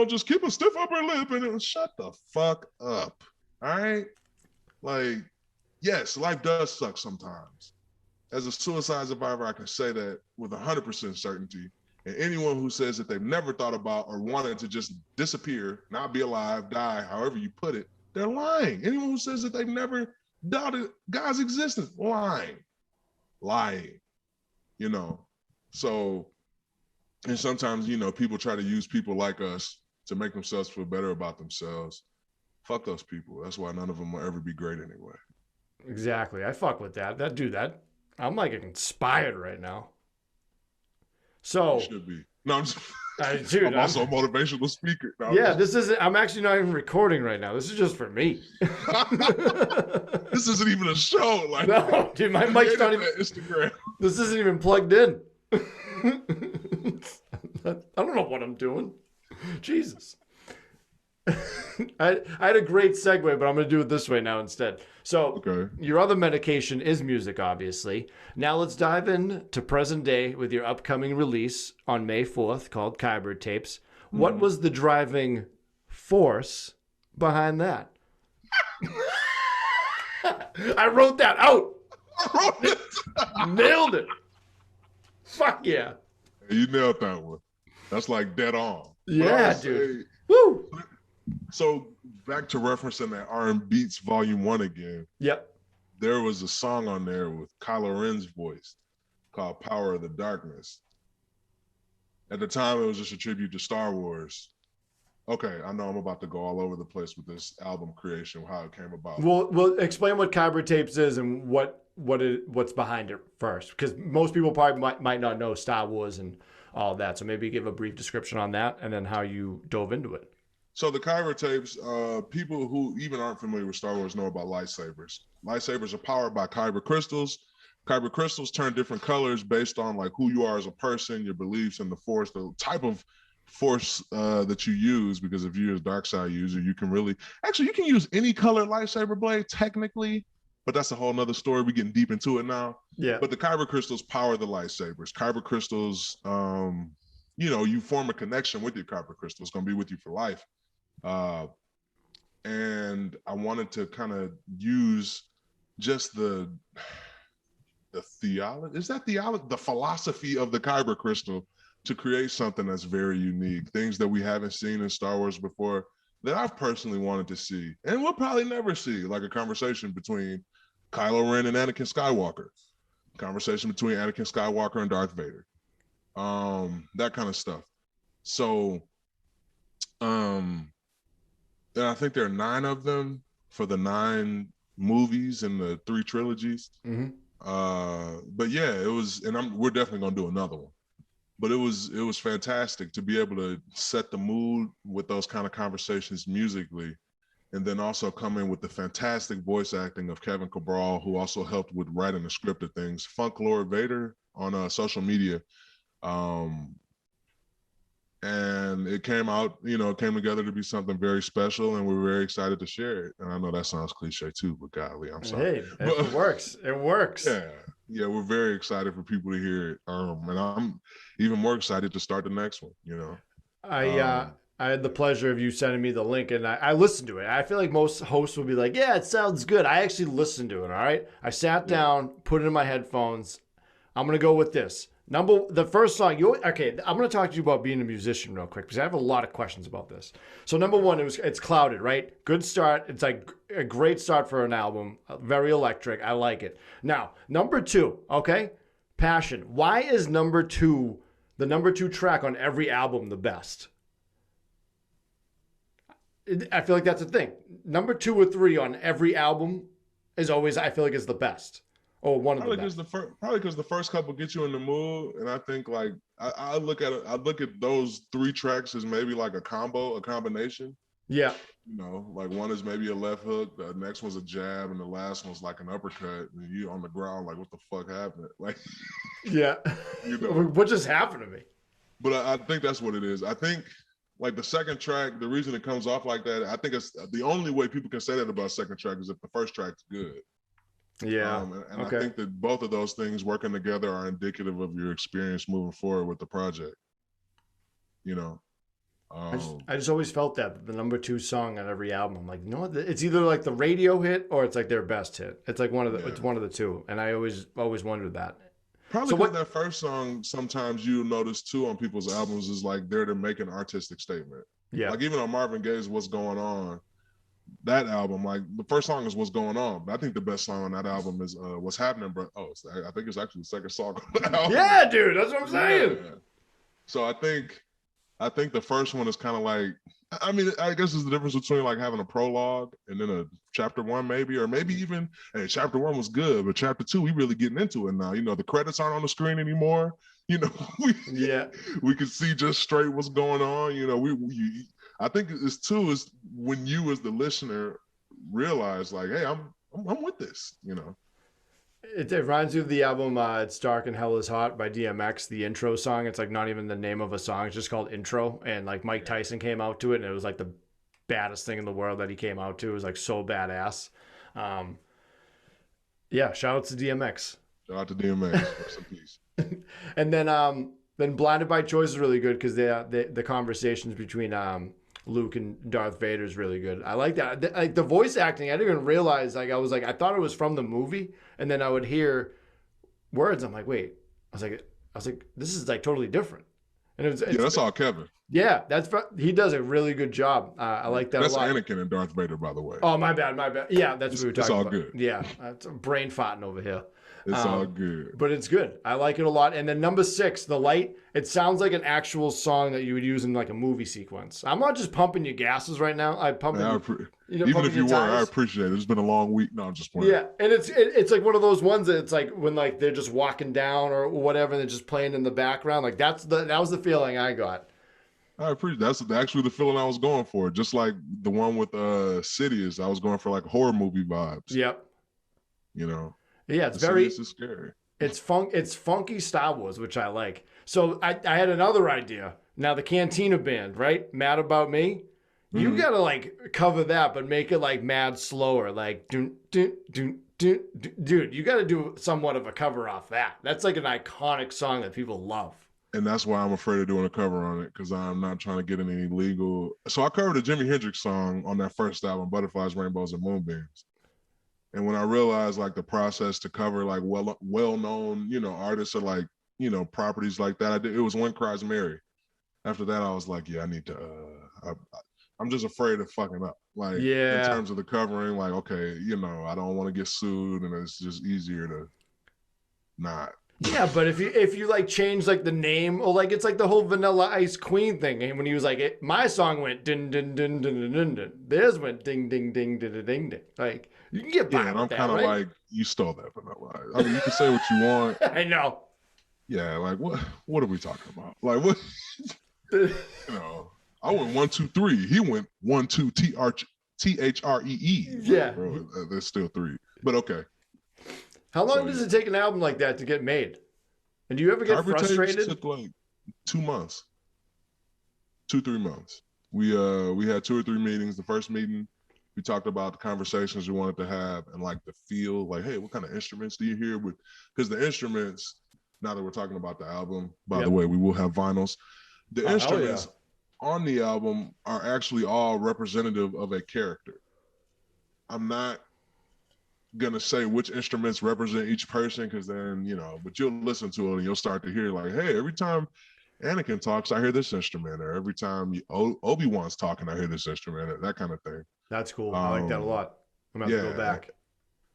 just keep a stiff upper lip and shut the fuck up. All right. Like, yes, life does suck sometimes. As a suicide survivor, I can say that with 100% certainty. And anyone who says that they've never thought about or wanted to just disappear, not be alive, die, however you put it, they're lying. Anyone who says that they've never doubted God's existence, lying. So, and sometimes, people try to use people like us to make themselves feel better about themselves. Fuck those people. That's why none of them will ever be great anyway. Exactly. I fuck with that. That I'm like inspired right now. So you should be. No, I'm just, dude, I'm also a motivational speaker. No, yeah, I'm actually not even recording right now. This is just for me. This isn't even a show. Like, no, dude, my mic's not even Instagram. This isn't even plugged in. I don't know what I'm doing. Jesus. I had a great segue, but I'm going to do it this way now instead. So Your other medication is music, obviously. Now let's dive in to present day with your upcoming release on May 4th called Kyber Tapes. What was the driving force behind that? I wrote that out. Nailed it. Fuck yeah. You nailed that one. That's like dead on. Yeah, dude. Woo. So back to referencing that R&B Beats Volume 1 again. Yep. There was a song on there with Kylo Ren's voice called Power of the Darkness. At the time, it was just a tribute to Star Wars. Okay, I know I'm about to go all over the place with this album creation, how it came about. Well, explain what Kyber Tapes is and what's behind it first, because most people probably might not know Star Wars and all that. So maybe give a brief description on that and then how you dove into it. So the Kyber Tapes, people who even aren't familiar with Star Wars know about lightsabers. Lightsabers are powered by Kyber crystals. Kyber crystals turn different colors based on like who you are as a person, your beliefs, and the force, the type of force that you use. Because if you're a dark side user, you can use any color lightsaber blade technically, but that's a whole nother story. We're getting deep into it now. Yeah. But the Kyber crystals power the lightsabers. Kyber crystals, you form a connection with your Kyber crystal. It's going to be with you for life. And I wanted to kind of use just the theology, the philosophy of the Kyber crystal to create something that's very unique, things that we haven't seen in Star Wars before that I've personally wanted to see, and we'll probably never see, like a conversation between Kylo Ren and Anakin Skywalker, conversation between Anakin Skywalker and Darth Vader, that kind of stuff. So, and I think there are 9 of them for the 9 movies and the 3 trilogies. Mm-hmm. But yeah, it was, and we're definitely gonna do another one. But it was fantastic to be able to set the mood with those kind of conversations musically, and then also come in with the fantastic voice acting of Kevin Cabral, who also helped with writing the script of things. Funk Lord Vader on social media. And it came together to be something very special, and we're very excited to share it. And I know that sounds cliche too, but golly, I'm sorry. Hey, it works. It works. Yeah, we're very excited for people to hear it. And I'm even more excited to start the next one, I had the pleasure of you sending me the link, and I listened to it. I feel like most hosts would be like, yeah, it sounds good. I actually listened to it, all right? I sat down, put it in my headphones. I'm going to go with this. The first song, okay, I'm going to talk to you about being a musician real quick because I have a lot of questions about this. So number one, it's Clouded, right? Good start. It's like a great start for an album. Very electric. I like it. Now, number 2, okay? Passion. Why is the number 2 track on every album the best? I feel like that's a thing. Number 2 or 3 on every album is always, I feel like, is the best. Or one of them. Probably because the first couple get you in the mood, and I think I look at those 3 tracks as maybe like a combination. Yeah. You know, like one is maybe a left hook, the next one's a jab, and the last one's like an uppercut, and you on the ground like, what the fuck happened? Like, Yeah. you know. What just happened to me? But I think that's what it is. I think like the second track, the reason it comes off like that, I think it's the only way people can say that about second track is if the first track's good. Yeah. And I Okay. think that both of those things working together are indicative of your experience moving forward with the project. You know, I just always felt that the number two song on every album. I'm like, you know what? It's either like the radio hit or it's like their best hit. It's like yeah. it's one of the two. And I always wondered that. Probably So because what? that first song, sometimes you notice too on people's albums is like they're to make an artistic statement. Yeah. Like even on Marvin Gaye's "What's Going On," that album, like the first song is "What's Going On," but I think the best song on that album is "What's Happening." But I think it's actually the second song on the album. Yeah, dude, that's what I'm saying. Yeah. So I think the first one is kind of like, I mean, I guess it's the difference between like having a prologue and then a chapter one, maybe, or maybe even, hey, chapter one was good, but chapter two, we really getting into it now. You know, the credits aren't on the screen anymore. You know, we can see just straight what's going on. You know, I think it's too is when you as the listener realize like, hey, I'm with this. You know. It reminds you of the album "It's Dark and Hell Is Hot" by DMX. The intro song. It's like not even the name of a song. It's just called intro. And like Mike Tyson came out to it, and it was like the baddest thing in the world that he came out to. It was like so badass. Yeah, shout out to DMX. Shout out to DMX. Rest in peace. And then "Blinded by Choice" is really good because the conversations between Luke and Darth Vader is really good. I like that. Like the voice acting, I didn't even realize. Like I thought it was from the movie, and then I would hear words. I'm like, wait. I was like, this is like totally different. And that's all Kevin. Yeah, he does a really good job. I like that that's a lot. That's Anakin and Darth Vader, by the way. Oh, my bad. Yeah, that's what we were talking about. It's all good. Yeah, it's brain farting over here. It's all good. But it's good. I like it a lot. And then number 6, The Light. It sounds like an actual song that you would use in like a movie sequence. I'm not just pumping your gases right now. I'm pumping. Even if you were, I appreciate it. It's been a long week. No, I'm just playing. Yeah, and it's like one of those ones that it's like when like they're just walking down or whatever, and they're just playing in the background. Like that was the feeling I got. I appreciate that's actually the feeling I was going for. Just like the one with Sidious, I was going for like horror movie vibes. Yep. You know. Yeah, it's very. Sidious is scary. It's funky Star Wars, which I like. So I had another idea. Now the Cantina Band, right? Mad About Me. Mm-hmm. You gotta like cover that, but make it like mad slower, like dun, dun, dun, dun, dun. Dude, you gotta do somewhat of a cover off that. That's like an iconic song that people love. And that's why I'm afraid of doing a cover on it, because I'm not trying to get in any legal. So I covered a Jimi Hendrix song on that first album, Butterflies, Rainbows, and Moonbeams. And when I realized like the process to cover like well-known, artists or like, properties like that, it was When Cries Mary. After that, I was like, yeah, I need to, I'm just afraid of fucking up. Like in terms of the covering, like, okay, I don't want to get sued, and it's just easier to not. Yeah, but if you like change like the name, or like it's like the whole Vanilla Ice Queen thing, and when he was like, my song went din din din din din din din, theirs went ding ding ding ding ding ding. Like you can get by with I'm kind of right? like, you stole that Vanilla Ice. I mean, you can say what you want. I know. Yeah, like what are we talking about? Like what? I went 1 2 3. He went 1 2 THREE. Yeah, bro, there's still 3, but okay. How long does it take an album like that to get made? And do you ever get Kyber frustrated? Tapes took like 2 months, 2-3 months. We had 2 or 3 meetings. The first meeting, we talked about the conversations we wanted to have and like the feel, like, hey, what kind of instruments do you hear? Because the instruments, now that we're talking about the album, by the way, we will have vinyls. The instruments on the album are actually all representative of a character. I'm not gonna say which instruments represent each person, because then but you'll listen to it and you'll start to hear like, hey, every time Anakin talks, I hear this instrument, or every time Obi-Wan's talking, I hear this instrument, or that kind of thing. That's cool. I like that a lot. I'm gonna have to go back.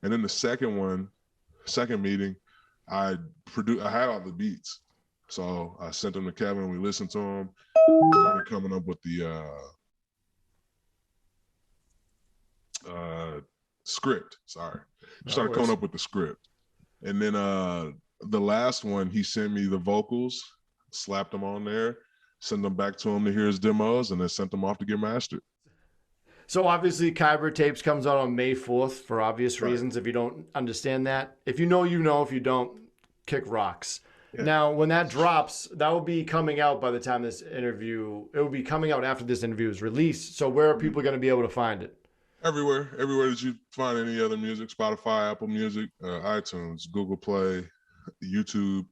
And then the second meeting, I had all the beats, so I sent them to Kevin. We listened to them. Started coming up with the script. Started coming up with the script. And then the last one, he sent me the vocals, slapped them on there, sent them back to him to hear his demos, and then sent them off to get mastered. So obviously, Kyber Tapes comes out on May 4th for obvious Right. reasons. If you don't understand that, if you know, you know. If you don't, kick rocks. Yeah. Now, when that drops, that will be coming out by the time this interview. It will be coming out after this interview is released. So where are people going to be able to find it? Everywhere that you find any other music, Spotify, Apple Music, iTunes, Google Play, YouTube.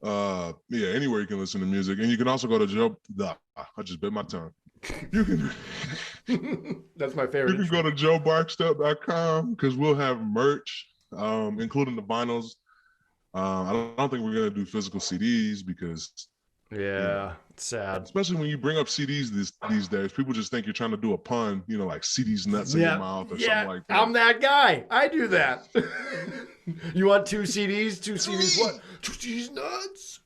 Anywhere you can listen to music. And you can also go to Joe. I just bit my tongue. You can That's my favorite. You can go to joebarksdale.com because we'll have merch, including the vinyls. I don't think we're gonna do physical CDs because it's sad. Especially when you bring up CDs these days, people just think you're trying to do a pun, like CDs nuts in your mouth or something like that. I'm that guy. I do that. You want 2 CDs? 2 CDs what? 2 CDs nuts?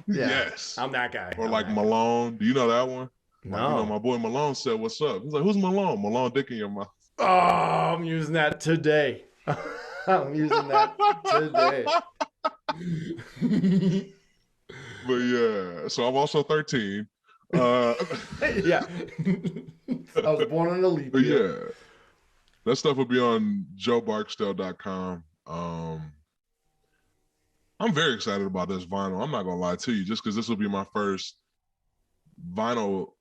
Yeah, yes. I'm that guy. Or like Malone. Do you know that one? No. Like, my boy Malone said, "What's up?" He's like, "Who's Malone?" Malone dick in your mouth. Oh, I'm using that today. I'm using that today. But yeah, so I'm also 13. Yeah. I was born on a leap But year. yeah, that stuff will be on joebarksdale.com. I'm very excited about this vinyl. I'm not gonna lie to you, just because this will be my first vinyl,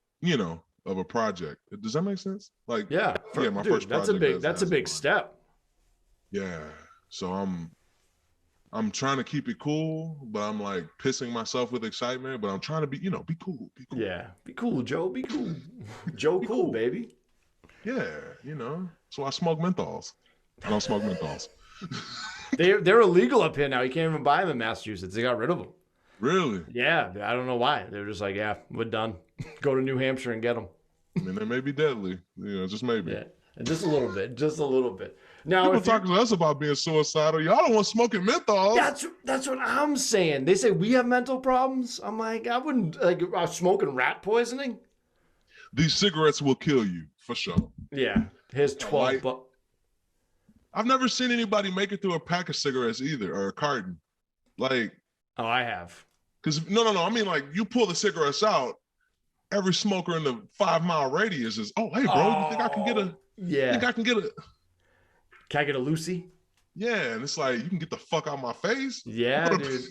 of a project. Does that make sense? Like, my first project. That's a big step. Yeah. So I'm trying to keep it cool, but I'm like pissing myself with excitement. But I'm trying to be cool. Be cool. Yeah, be cool, Joe. Be cool, Joe. Cool, baby. Yeah, So I smoke menthols. I don't smoke menthols. They're illegal up here now. You can't even buy them in Massachusetts. They got rid of them. Really? Yeah, I don't know why. They're just like, yeah, we're done. Go to New Hampshire and get them. I mean, they may be deadly. Just maybe. Yeah, just a little bit. Just a little bit. Now, people talking to us about being suicidal. Y'all don't want smoking menthols. That's what I'm saying. They say we have mental problems. I'm like, I wouldn't like smoking rat poisoning. These cigarettes will kill you for sure. Yeah, here's 12 bucks. I've never seen anybody make it through a pack of cigarettes either, or a carton. Like, oh, I have. Because no. I mean, like, you pull the cigarettes out, every smoker in the 5-mile radius is, oh, hey, bro, you think I can get a? Yeah. Think I can get a? Can I get a Lucy? Yeah, and it's like, you can get the fuck out of my face. Yeah, dude. You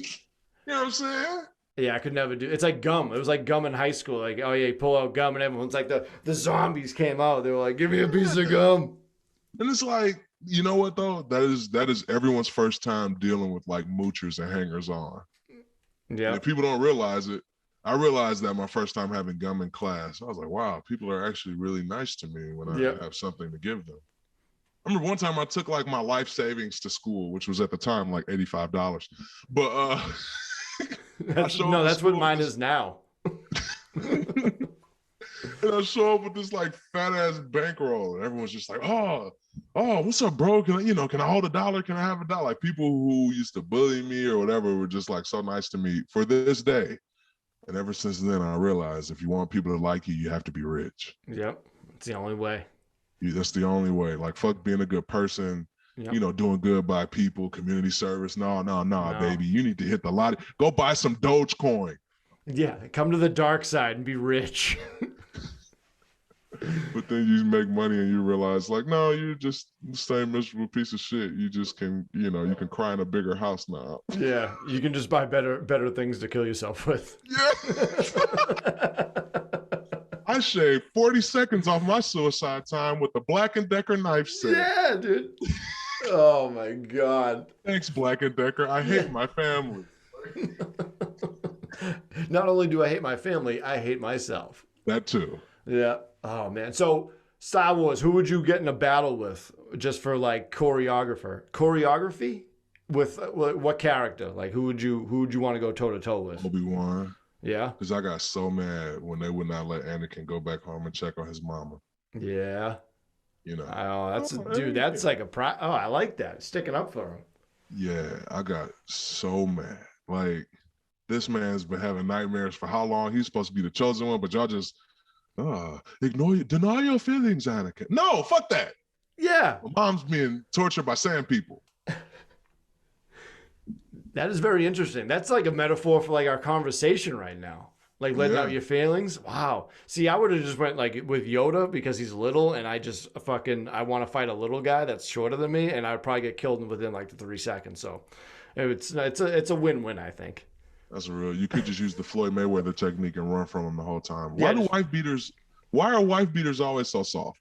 know what I'm saying? Yeah, I could never do. It's like gum. It was like gum in high school. Like, oh yeah, you pull out gum, and everyone's like, the zombies came out. They were like, give me a piece of gum. And it's like, you know what though? That is everyone's first time dealing with like moochers and hangers on. Yeah. And if people don't realize it, I realized that my first time having gum in class. I was like, wow, people are actually really nice to me when I have something to give them. I remember one time I took like my life savings to school, which was at the time like $85. But that's what mine is now. And I show up with this like fat ass bankroll, and everyone's just like, oh, what's up, bro? Can I hold $1? Can I have $1? Like, people who used to bully me or whatever were just like so nice to me for this day. And ever since then, I realized if you want people to like you, you have to be rich. Yep, it's the only way. That's the only way. Like, fuck being a good person. Yep. Doing good by people, community service. No, baby. You need to hit the lottery. Go buy some Dogecoin. Yeah, come to the dark side and be rich. But then you make money and you realize, like, no, you're just the same miserable piece of shit. You just can, you can cry in a bigger house now. Yeah, you can just buy better things to kill yourself with. Yeah. I shaved 40 seconds off my suicide time with the Black & Decker knife set. Yeah, dude. Oh my God. Thanks, Black & Decker. I hate my family. Not only do I hate my family, I hate myself. That too. Yeah. Oh man. So Star Wars, who would you get in a battle with just for like choreography? With what character? Like who would you want to go toe to toe with? Obi-Wan. Yeah. Because I got so mad when they would not let Anakin go back home and check on his mama. Yeah. Oh, that's like a I like that. Sticking up for him. Yeah, I got so mad. Like, this man's been having nightmares for how long? He's supposed to be the chosen one, but y'all just deny your feelings, Anakin. No, fuck that. Yeah. My mom's being tortured by sand people. That is very interesting. That's like a metaphor for like our conversation right now. Like letting out your feelings. Wow. See, I would have just went like with Yoda because he's little, and I want to fight a little guy that's shorter than me, and I'd probably get killed within like 3 seconds. So it's a win-win, I think. That's real. You could just use the Floyd Mayweather technique and run from him the whole time. Yeah, Why are wife beaters always so soft?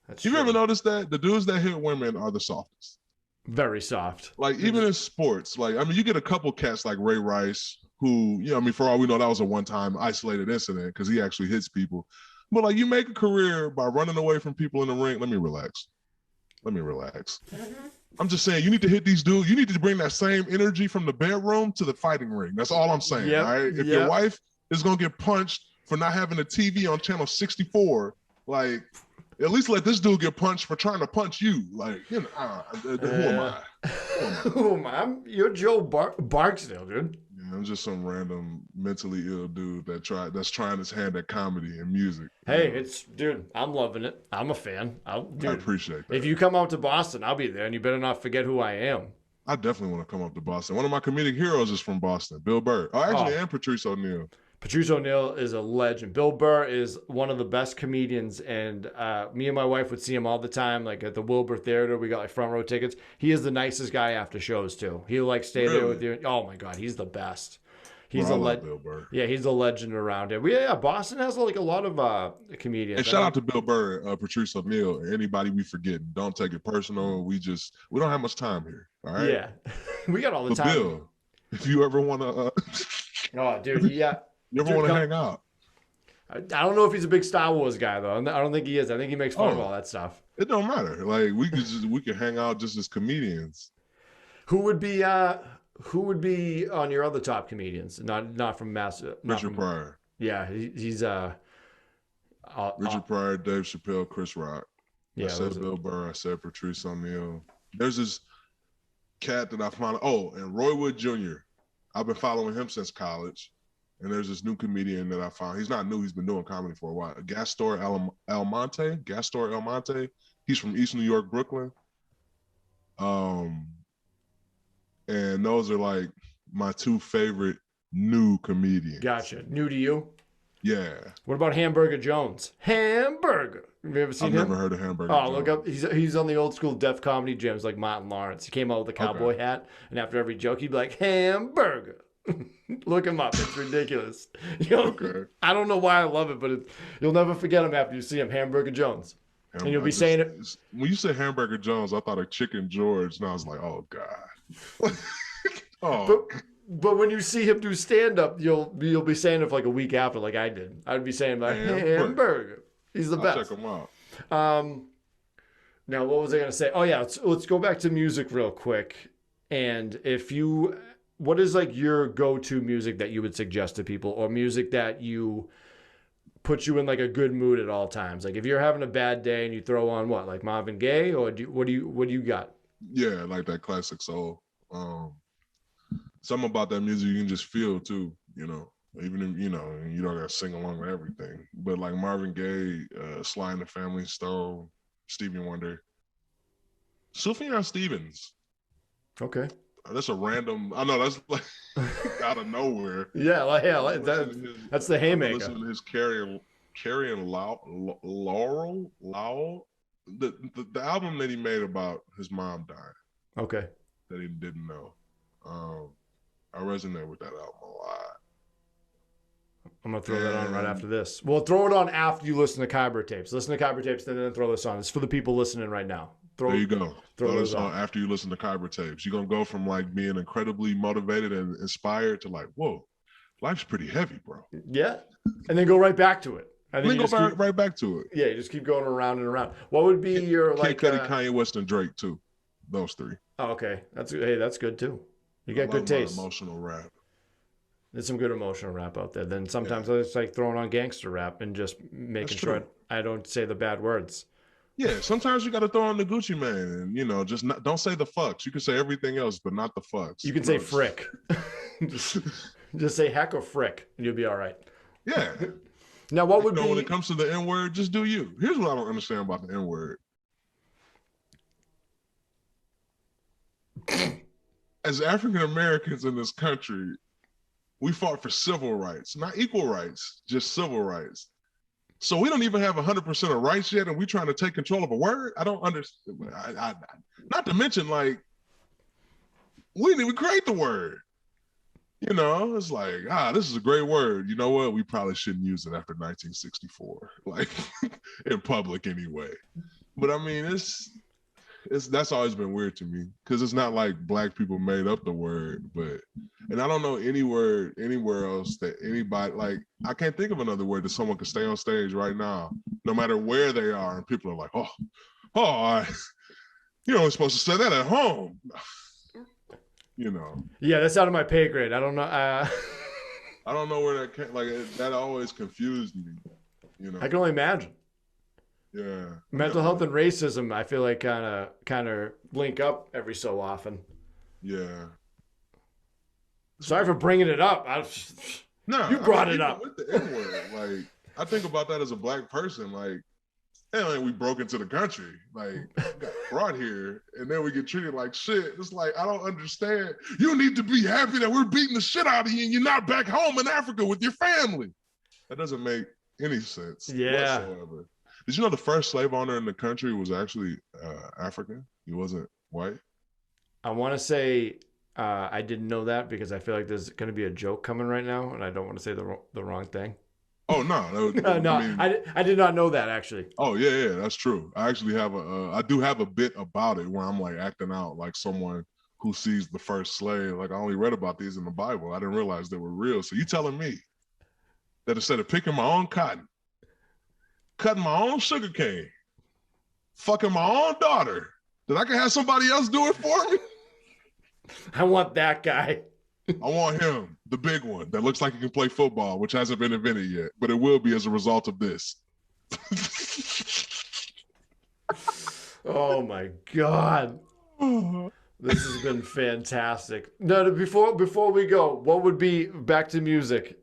That's You true. ever noticed that the dudes that hit women are the softest? Very soft. Like even in sports, like I mean, you get a couple cats like Ray Rice, who I mean, for all we know, that was a one-time isolated incident because he actually hits people. But like, you make a career by running away from people in the ring. Let me relax. I'm just saying, you need to hit these dudes. You need to bring that same energy from the bedroom to the fighting ring. That's all I'm saying. All right. If your wife is gonna get punched for not having a TV on channel 64, like, at least let this dude get punched for trying to punch you. Like, who am I? Who am I? You're Joe Barksdale, dude. Yeah, I'm just some random mentally ill dude that's trying his hand at comedy and music. Hey, dude, I'm loving it. I'm a fan. I appreciate that. If you come out to Boston, I'll be there, and you better not forget who I am. I definitely want to come up to Boston. One of my comedic heroes is from Boston, Bill Burr. And Patrice O'Neal. Patrice O'Neal is a legend. Bill Burr is one of the best comedians, and me and my wife would see him all the time, like at the Wilbur Theater. We got like front row tickets. He is the nicest guy after shows too. He'll like stay there with you. Oh my God, he's the best. He's Bill Burr. Yeah, he's a legend around it. Boston has like a lot of comedians. And shout out to Bill Burr, Patrice O'Neal, anybody we forget. Don't take it personal. We don't have much time here. All right. Yeah, we got all the time. Bill, if you ever want to, oh dude, yeah. You ever want to hang out? I don't know if he's a big Star Wars guy though. I don't think he is. I think he makes fun of all that stuff. It don't matter. Like we could hang out just as comedians. Who would be on your other top comedians? Not from Richard Pryor. Yeah, he's Richard Pryor, Dave Chappelle, Chris Rock. Yeah, I said Bill Burr. I said Patrice O'Neal. There's this cat that I found. Oh, and Roy Wood Jr. I've been following him since college. And there's this new comedian that I found. He's not new. He's been doing comedy for a while. Gastor Almonte. He's from East New York, Brooklyn. And those are like my two favorite new comedians. Gotcha. New to you? Yeah. What about Hamburger Jones? Hamburger. Have you ever seen him? I've never heard of Hamburger Jones. Look up. He's on the old school Def Comedy gyms like Martin Lawrence. He came out with a cowboy hat, and after every joke, he'd be like, Hamburger. Look him up. It's ridiculous. Okay. I don't know why I love it, but you'll never forget him after you see him. Hamburger Jones. And you'll be saying it. When you said Hamburger Jones, I thought of Chicken George, and I was like, oh, God. But when you see him do stand-up, you'll be saying it for like a week after, like I did. I'd be saying like, Hamburger. He's the best. Check him out. Now, what was I going to say? Oh, yeah. Let's go back to music real quick. And what is like your go-to music that you would suggest to people, or music that you put you in like a good mood at all times? Like if you're having a bad day and you throw on what, like Marvin Gaye, or what do you got? Yeah, like that classic soul. Something about that music you can just feel too, even if you don't gotta sing along with everything. But like Marvin Gaye, Sly and the Family Stone, Stevie Wonder, Sufjan Stevens. Okay. That's a random. I know that's like out of nowhere. Yeah, that's the haymaker. Listen to his Carrying Laurel. The album that he made about his mom dying. Okay. That he didn't know. I resonate with that album a lot. I'm gonna throw that on right after this. Well, throw it on after you listen to Kyber Tapes. Listen to Kyber Tapes, and then throw this on. It's for the people listening right now. There you go. Throw this on after you listen to Kyber Tapes. You're going to go from like being incredibly motivated and inspired to like, whoa, life's pretty heavy, bro. Yeah. And then go right back to it. And then go right back to it. Yeah, you just keep going around and around. What would be your like... Kid Cudi, Kanye West, and Drake too. Those three. Oh, okay. That's good too. You got good taste. Emotional rap. There's some good emotional rap out there. Then sometimes I just like throwing on gangster rap and just making sure I don't say the bad words. Yeah, sometimes you got to throw on the Gucci Man, and just don't say the fucks. You can say everything else, but not the fucks. You can say frick. just say heck or frick, and you'll be all right. Yeah. Now, what would be when it comes to the N word? Just do you. Here's what I don't understand about the N word. As African Americans in this country, We fought for civil rights, not equal rights, just civil rights. So we don't even have 100% of rights yet, and we're trying to take control of a word. I don't understand. Not to mention, like, we didn't even create the word. You know, it's like, this is a great word. You know what? We probably shouldn't use it after 1964, like in public anyway. But I mean, that's always been weird to me because it's not like black people made up the word, and I don't know any word anywhere else that anybody, like, I can't think of another word that someone could stay on stage right now, no matter where they are, and people are like, you're only supposed to say that at home. You know. Yeah, that's out of my pay grade. I don't know. I don't know where that came. Like, that always confused me. You know. I can only imagine. Yeah. Mental health and racism, I feel like kind of link up every so often. Yeah. Sorry for bringing it up. You brought it up. With the N-word, like, I think about that as a black person. Like, we broke into the country, like, got brought here, and then we get treated like shit. It's like, I don't understand. You need to be happy that we're beating the shit out of you and you're not back home in Africa with your family. That doesn't make any sense whatsoever. Did you know the first slave owner in the country was actually African? He wasn't white? I want to say I didn't know that because I feel like there's going to be a joke coming right now, and I don't want to say the wrong thing. Oh, no. I did not know that, actually. Oh, yeah, that's true. I actually have I do have a bit about it where I'm like acting out like someone who sees the first slave. Like, I only read about these in the Bible. I didn't realize they were real. So you telling me that instead of picking my own cotton, cutting my own sugar cane, fucking my own daughter, that I can have somebody else do it for me? I want that guy. I want him, the big one that looks like he can play football, which hasn't been invented yet, but it will be as a result of this. Oh my God. This has been fantastic. No, before we go, what would be back to music?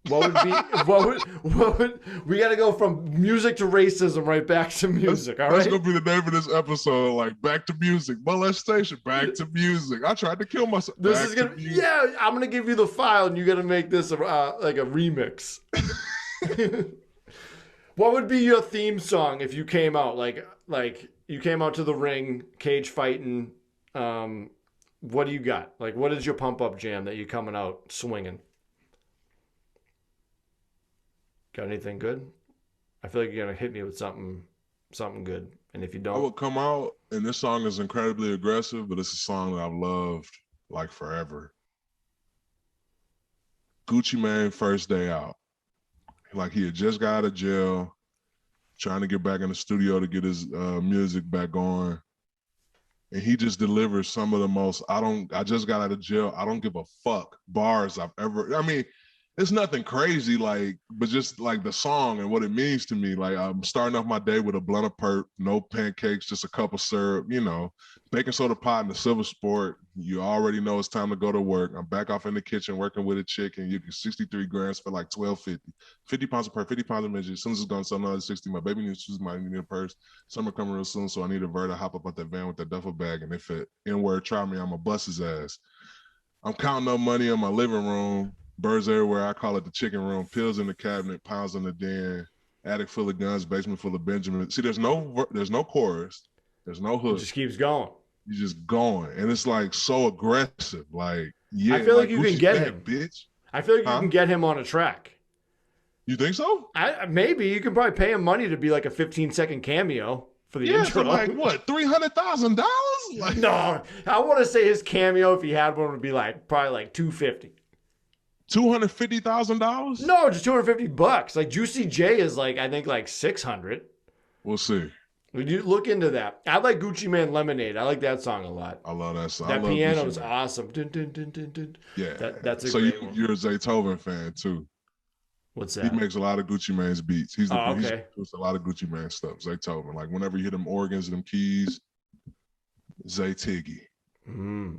What would we got to go from music to racism right back to music? All right, that's gonna be the name of this episode. Like, back to music, molestation, back to music. I tried to kill myself. I'm gonna give you the file, and you got to make this like a remix. What would be your theme song if you came out like you came out to the ring, cage fighting? What do you got? Like, what is your pump up jam that you're coming out swinging? Got anything good? I feel like you're gonna hit me with something good. And if you don't, I would come out, and this song is incredibly aggressive, but it's a song that I've loved like forever. Gucci Mane, First Day Out. Like, he had just got out of jail, trying to get back in the studio to get his music back on. And he just delivers some of the most, I just got out of jail, I don't give a fuck bars I've ever, I mean, it's nothing crazy, like, but just like the song and what it means to me. Like, I'm starting off my day with a blunt of perp, no pancakes, just a cup of syrup, you know, baking soda pot and a silver sport. You already know it's time to go to work. I'm back off in the kitchen working with a chick, and you get 63 grams for like $12.50. 50 pounds of perp, 50 pounds of midget. As soon as it's gone, sell another 60. My baby needs shoes, I need a purse. Summer coming real soon, so I need a vert. I hop up out that van with that duffel bag, and if it N-word try me, I'ma bust his ass. I'm counting up money in my living room. Birds everywhere. I call it the chicken room. Pills in the cabinet, pounds in the den, attic full of guns, basement full of Benjamin. See, there's no chorus, there's no hook. It just keeps going. You're just going, and it's like so aggressive. Like, yeah, I feel like you can get him, bitch. I feel like you can get him on a track. You think so? Maybe you can probably pay him money to be like a 15-second cameo for the intro. So like what, $300,000? Like, no, I want to say his cameo, if he had one, would be like probably like $250. $250,000? No, just $250. Like, Juicy J is like, I think like 600. We'll see. Would you look into that? I like Gucci Mane Lemonade. I like that song a lot. I love that song. That piano is awesome. Dun, dun, dun, dun, dun. Yeah, that's a great one. You're a Zaytoven fan too. What's that? He makes a lot of Gucci Mane's beats. He's okay. He's a lot of Gucci Mane stuff. Zaytoven. Like, whenever you hit them organs and them keys, Zay Tiggy.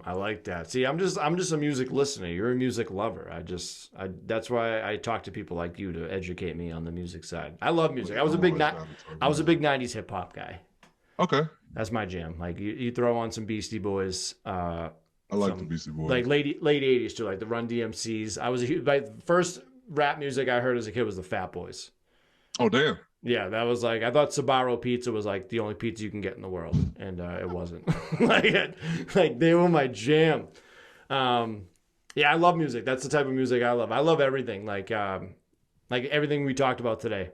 I like that. See, I'm just a music listener. You're a music lover. That's why I talk to people like you to educate me on the music side. I love music. I was a big 90s hip hop guy. Okay. That's my jam. Like, you throw on some Beastie Boys, I like the Beastie Boys. Like late 80s too, like the Run DMCs. I was the first rap music I heard as a kid was the Fat Boys. Oh damn. Yeah, that was like, I thought Sbarro pizza was like the only pizza you can get in the world, and it wasn't. like they were my jam. Yeah, I love music. That's the type of music I love. I love everything. Like everything we talked about today.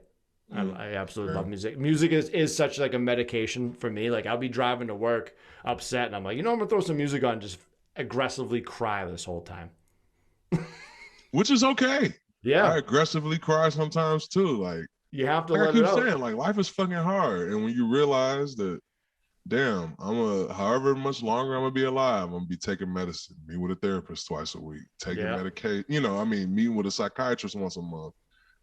I absolutely love music. Music is such like a medication for me. Like I'll be driving to work upset, and I'm like, I'm gonna throw some music on, and just aggressively cry this whole time. Which is okay. Yeah, I aggressively cry sometimes too. Like you have to like let I keep it out. saying, like life is fucking hard, and when you realize that, damn, however much longer I'm gonna be alive, I'm gonna be taking medicine, meet with a therapist twice a week, taking medication. Meeting with a psychiatrist once a month,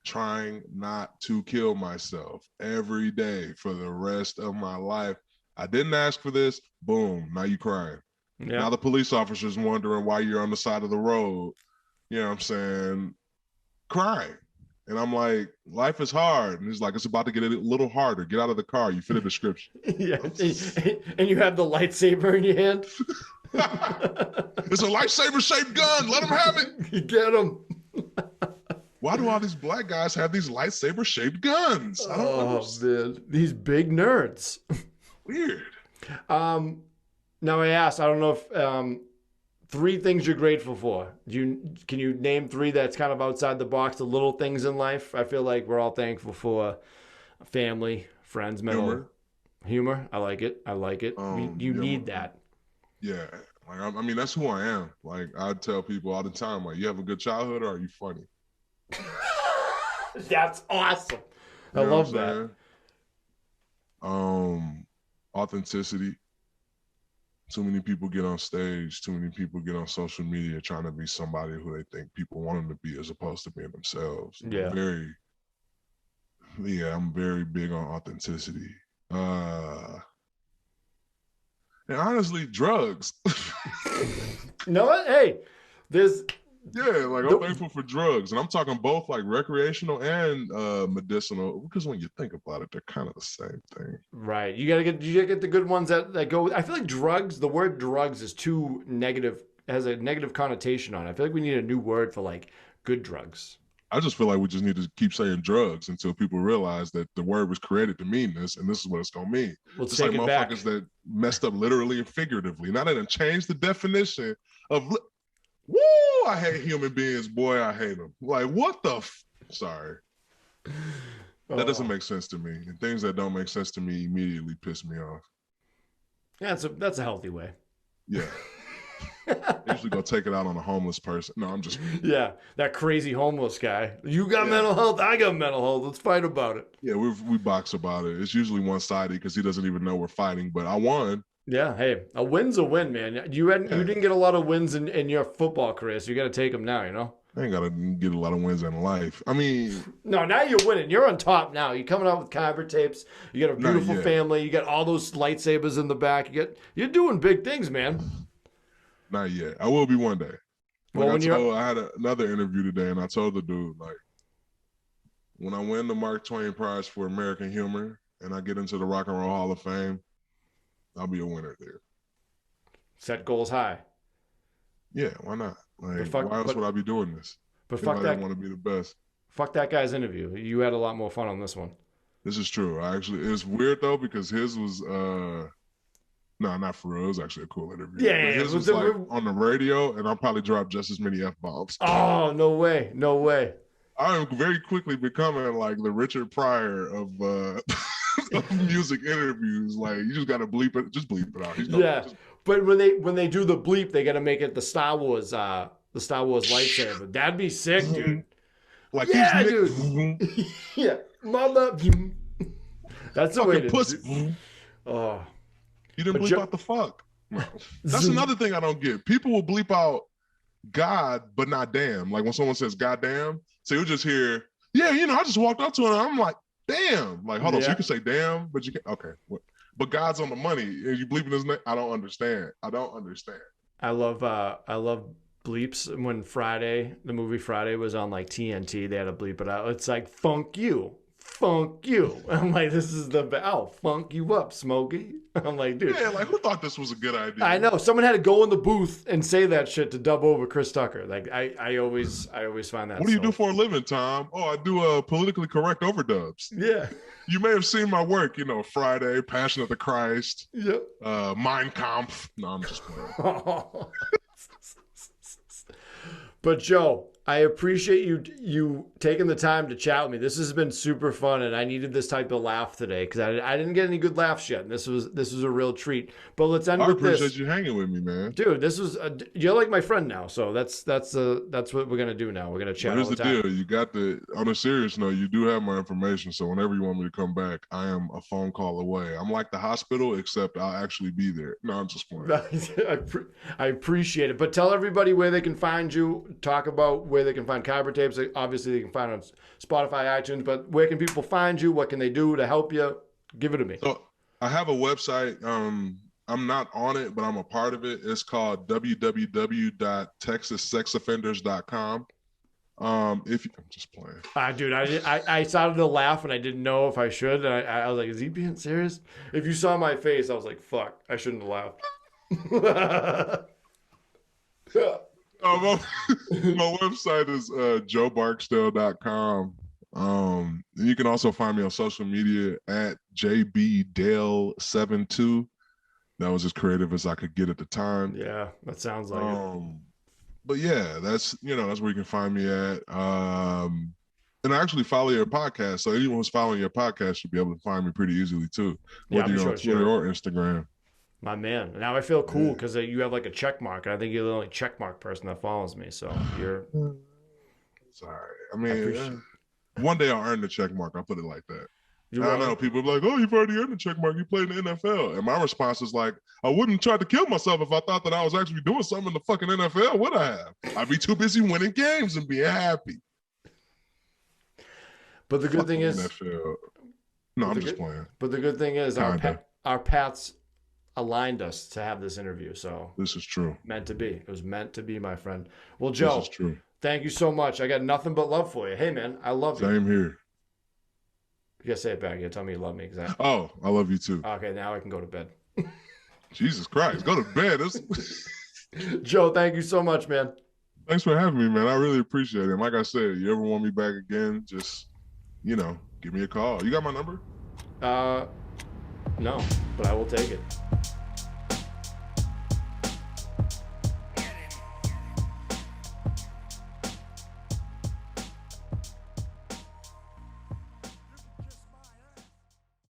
trying not to kill myself every day for the rest of my life. I didn't ask for this. Boom, now you crying. Yeah. Now the police officer's wondering why you're on the side of the road. You know what I'm saying? Crying. And I'm like, life is hard. And he's like, it's about to get a little harder. Get out of the car. You fit a description. Yeah. And you have the lightsaber in your hand. It's a lightsaber-shaped gun. Let him have it. You get him. Why do all these black guys have these lightsaber-shaped guns? I don't understand. Man. These big nerds. Weird. Now I asked, I don't know if 3 things you're grateful for. Can you name 3 that's kind of outside the box, the little things in life? I feel like we're all thankful for family, friends, humor. I like it. You need that. Yeah. Like, I mean, that's who I am. Like, I tell people all the time, like, you have a good childhood or are you funny? That's awesome. I love that. Authenticity. Too many people get on stage, too many people get on social media trying to be somebody who they think people want them to be as opposed to being themselves. Yeah. I'm very big on authenticity. And honestly, drugs. You know what? Hey, I'm thankful for drugs. And I'm talking both like recreational and medicinal, because when you think about it, they're kind of the same thing. Right. You gotta get the good ones that go. I feel like drugs, the word drugs is too negative, has a negative connotation on it. I feel like we need a new word for like good drugs. I just feel like we just need to keep saying drugs until people realize that the word was created to mean this, and this is what it's gonna mean. Let's it's like motherfuckers that messed up literally and figuratively. Now they done changed the definition of. Woo! I hate human beings, boy. I hate them. Like, what the? Sorry, that doesn't make sense to me. And things that don't make sense to me immediately piss me off. Yeah, that's a healthy way. Yeah. I usually go take it out on a homeless person. No, I'm just. Yeah, that crazy homeless guy. You got mental health. I got mental health. Let's fight about it. Yeah, we box about it. It's usually one-sided because he doesn't even know we're fighting. But I won. Yeah, hey, a win's a win, man. You didn't get a lot of wins in your football career, so you got to take them now, you know? I ain't got to get a lot of wins in life. I mean... No, now you're winning. You're on top now. You're coming out with Kyber Tapes. You got a beautiful family. You got all those lightsabers in the back. You're doing big things, man. Not yet. I will be one day. Like I had another interview today, and I told the dude, like, when I win the Mark Twain Prize for American Humor and I get into the Rock and Roll Hall of Fame, I'll be a winner there. Set goals high. Yeah, why not? Like, why else would I be doing this? But fuck that. I want to be the best. Fuck that guy's interview. You had a lot more fun on this one. This is true. It's weird though because his was no, not for real. It was actually a cool interview. Yeah, his was like on the radio, and I'll probably drop just as many F-bombs. Oh, no way. No way. I am very quickly becoming like the Richard Pryor of music interviews. Like, you just gotta bleep it. Just bleep it out. But when they do the bleep, they gotta make it the Star Wars lightsaber. That'd be sick, dude. Like, yeah, dude. Yeah, mother. That's the way to do. Oh, you didn't bleep out the fuck. No. That's another thing I don't get. People will bleep out God, but not damn. Like when someone says goddamn, so you just hear, yeah, I just walked up to him. I'm like, damn. Like, hold on, so you can say damn, but you can okay. But God's on the money, and you bleeping his name. I don't understand. I love bleeps. When the movie Friday was on like TNT, they had to bleep it out. It's like, funk you. funk you. I'm like, this is I'll funk you up, Smokey. I'm like, dude. Yeah, like who thought this was a good idea? I know someone had to go in the booth and say that shit to dub over Chris Tucker. Like I always find that. What do you do for a living, Tom? Oh, I do politically correct overdubs. Yeah. You may have seen my work, Friday, Passion of the Christ. Yep. Mein Kampf. No, I'm just playing. But Joe, I appreciate you taking the time to chat with me. This has been super fun, and I needed this type of laugh today because I didn't get any good laughs yet, and this was a real treat. But let's end with this. I appreciate you hanging with me, man. Dude, this was you're like my friend now, so that's what we're gonna do now. We're gonna chat. Here's all the the time. deal: on a serious note, you do have my information. So whenever you want me to come back, I am a phone call away. I'm like the hospital, except I'll actually be there. No, I'm just playing. I appreciate it, but tell everybody where they can find you. Talk about where they can find Kyber Tapes. Obviously, they can find on Spotify, iTunes, but where can people find you? What can they do to help you? Give it to me. So I have a website. I'm not on it, but I'm a part of it. It's called www.texassexoffenders.com. I'm just playing. Dude, I started to laugh and I didn't know if I should. And I was like, is he being serious? If you saw my face, I was like, fuck, I shouldn't have laughed. My website is joebarksdale.com. You can also find me on social media at jbdale72. That was as creative as I could get at the time. Yeah, that sounds like it. But yeah, that's where you can find me at. And I actually follow your podcast, so anyone who's following your podcast should be able to find me pretty easily too, whether you're on Twitter or Instagram. My man. Now I feel cool because you have like a check mark, and I think you're the only check mark person that follows me. So you're. Sorry, I mean, one day I'll earn the check mark. I'll put it like that. I don't know. People are like, "Oh, you've already earned the check mark. You played in the NFL." And my response is like, "I wouldn't try to kill myself if I thought that I was actually doing something in the fucking NFL. Would I have? I'd be too busy winning games and being happy." But the good thing is, NFL. No, I'm just playing. But the good thing is, our paths aligned us to have this interview. So this is true. Meant to be. It was meant to be, my friend. Well, Joe, this is true. Thank you so much. I got nothing but love for you. Hey, man, I love you. Same here. You gotta say it back. You gotta tell me you love me. Oh, I love you too. Okay, now I can go to bed. Jesus Christ, go to bed. Joe, thank you so much, man. Thanks for having me, man. I really appreciate it. Like I said, you ever want me back again, just, give me a call. You got my number? No, but I will take it.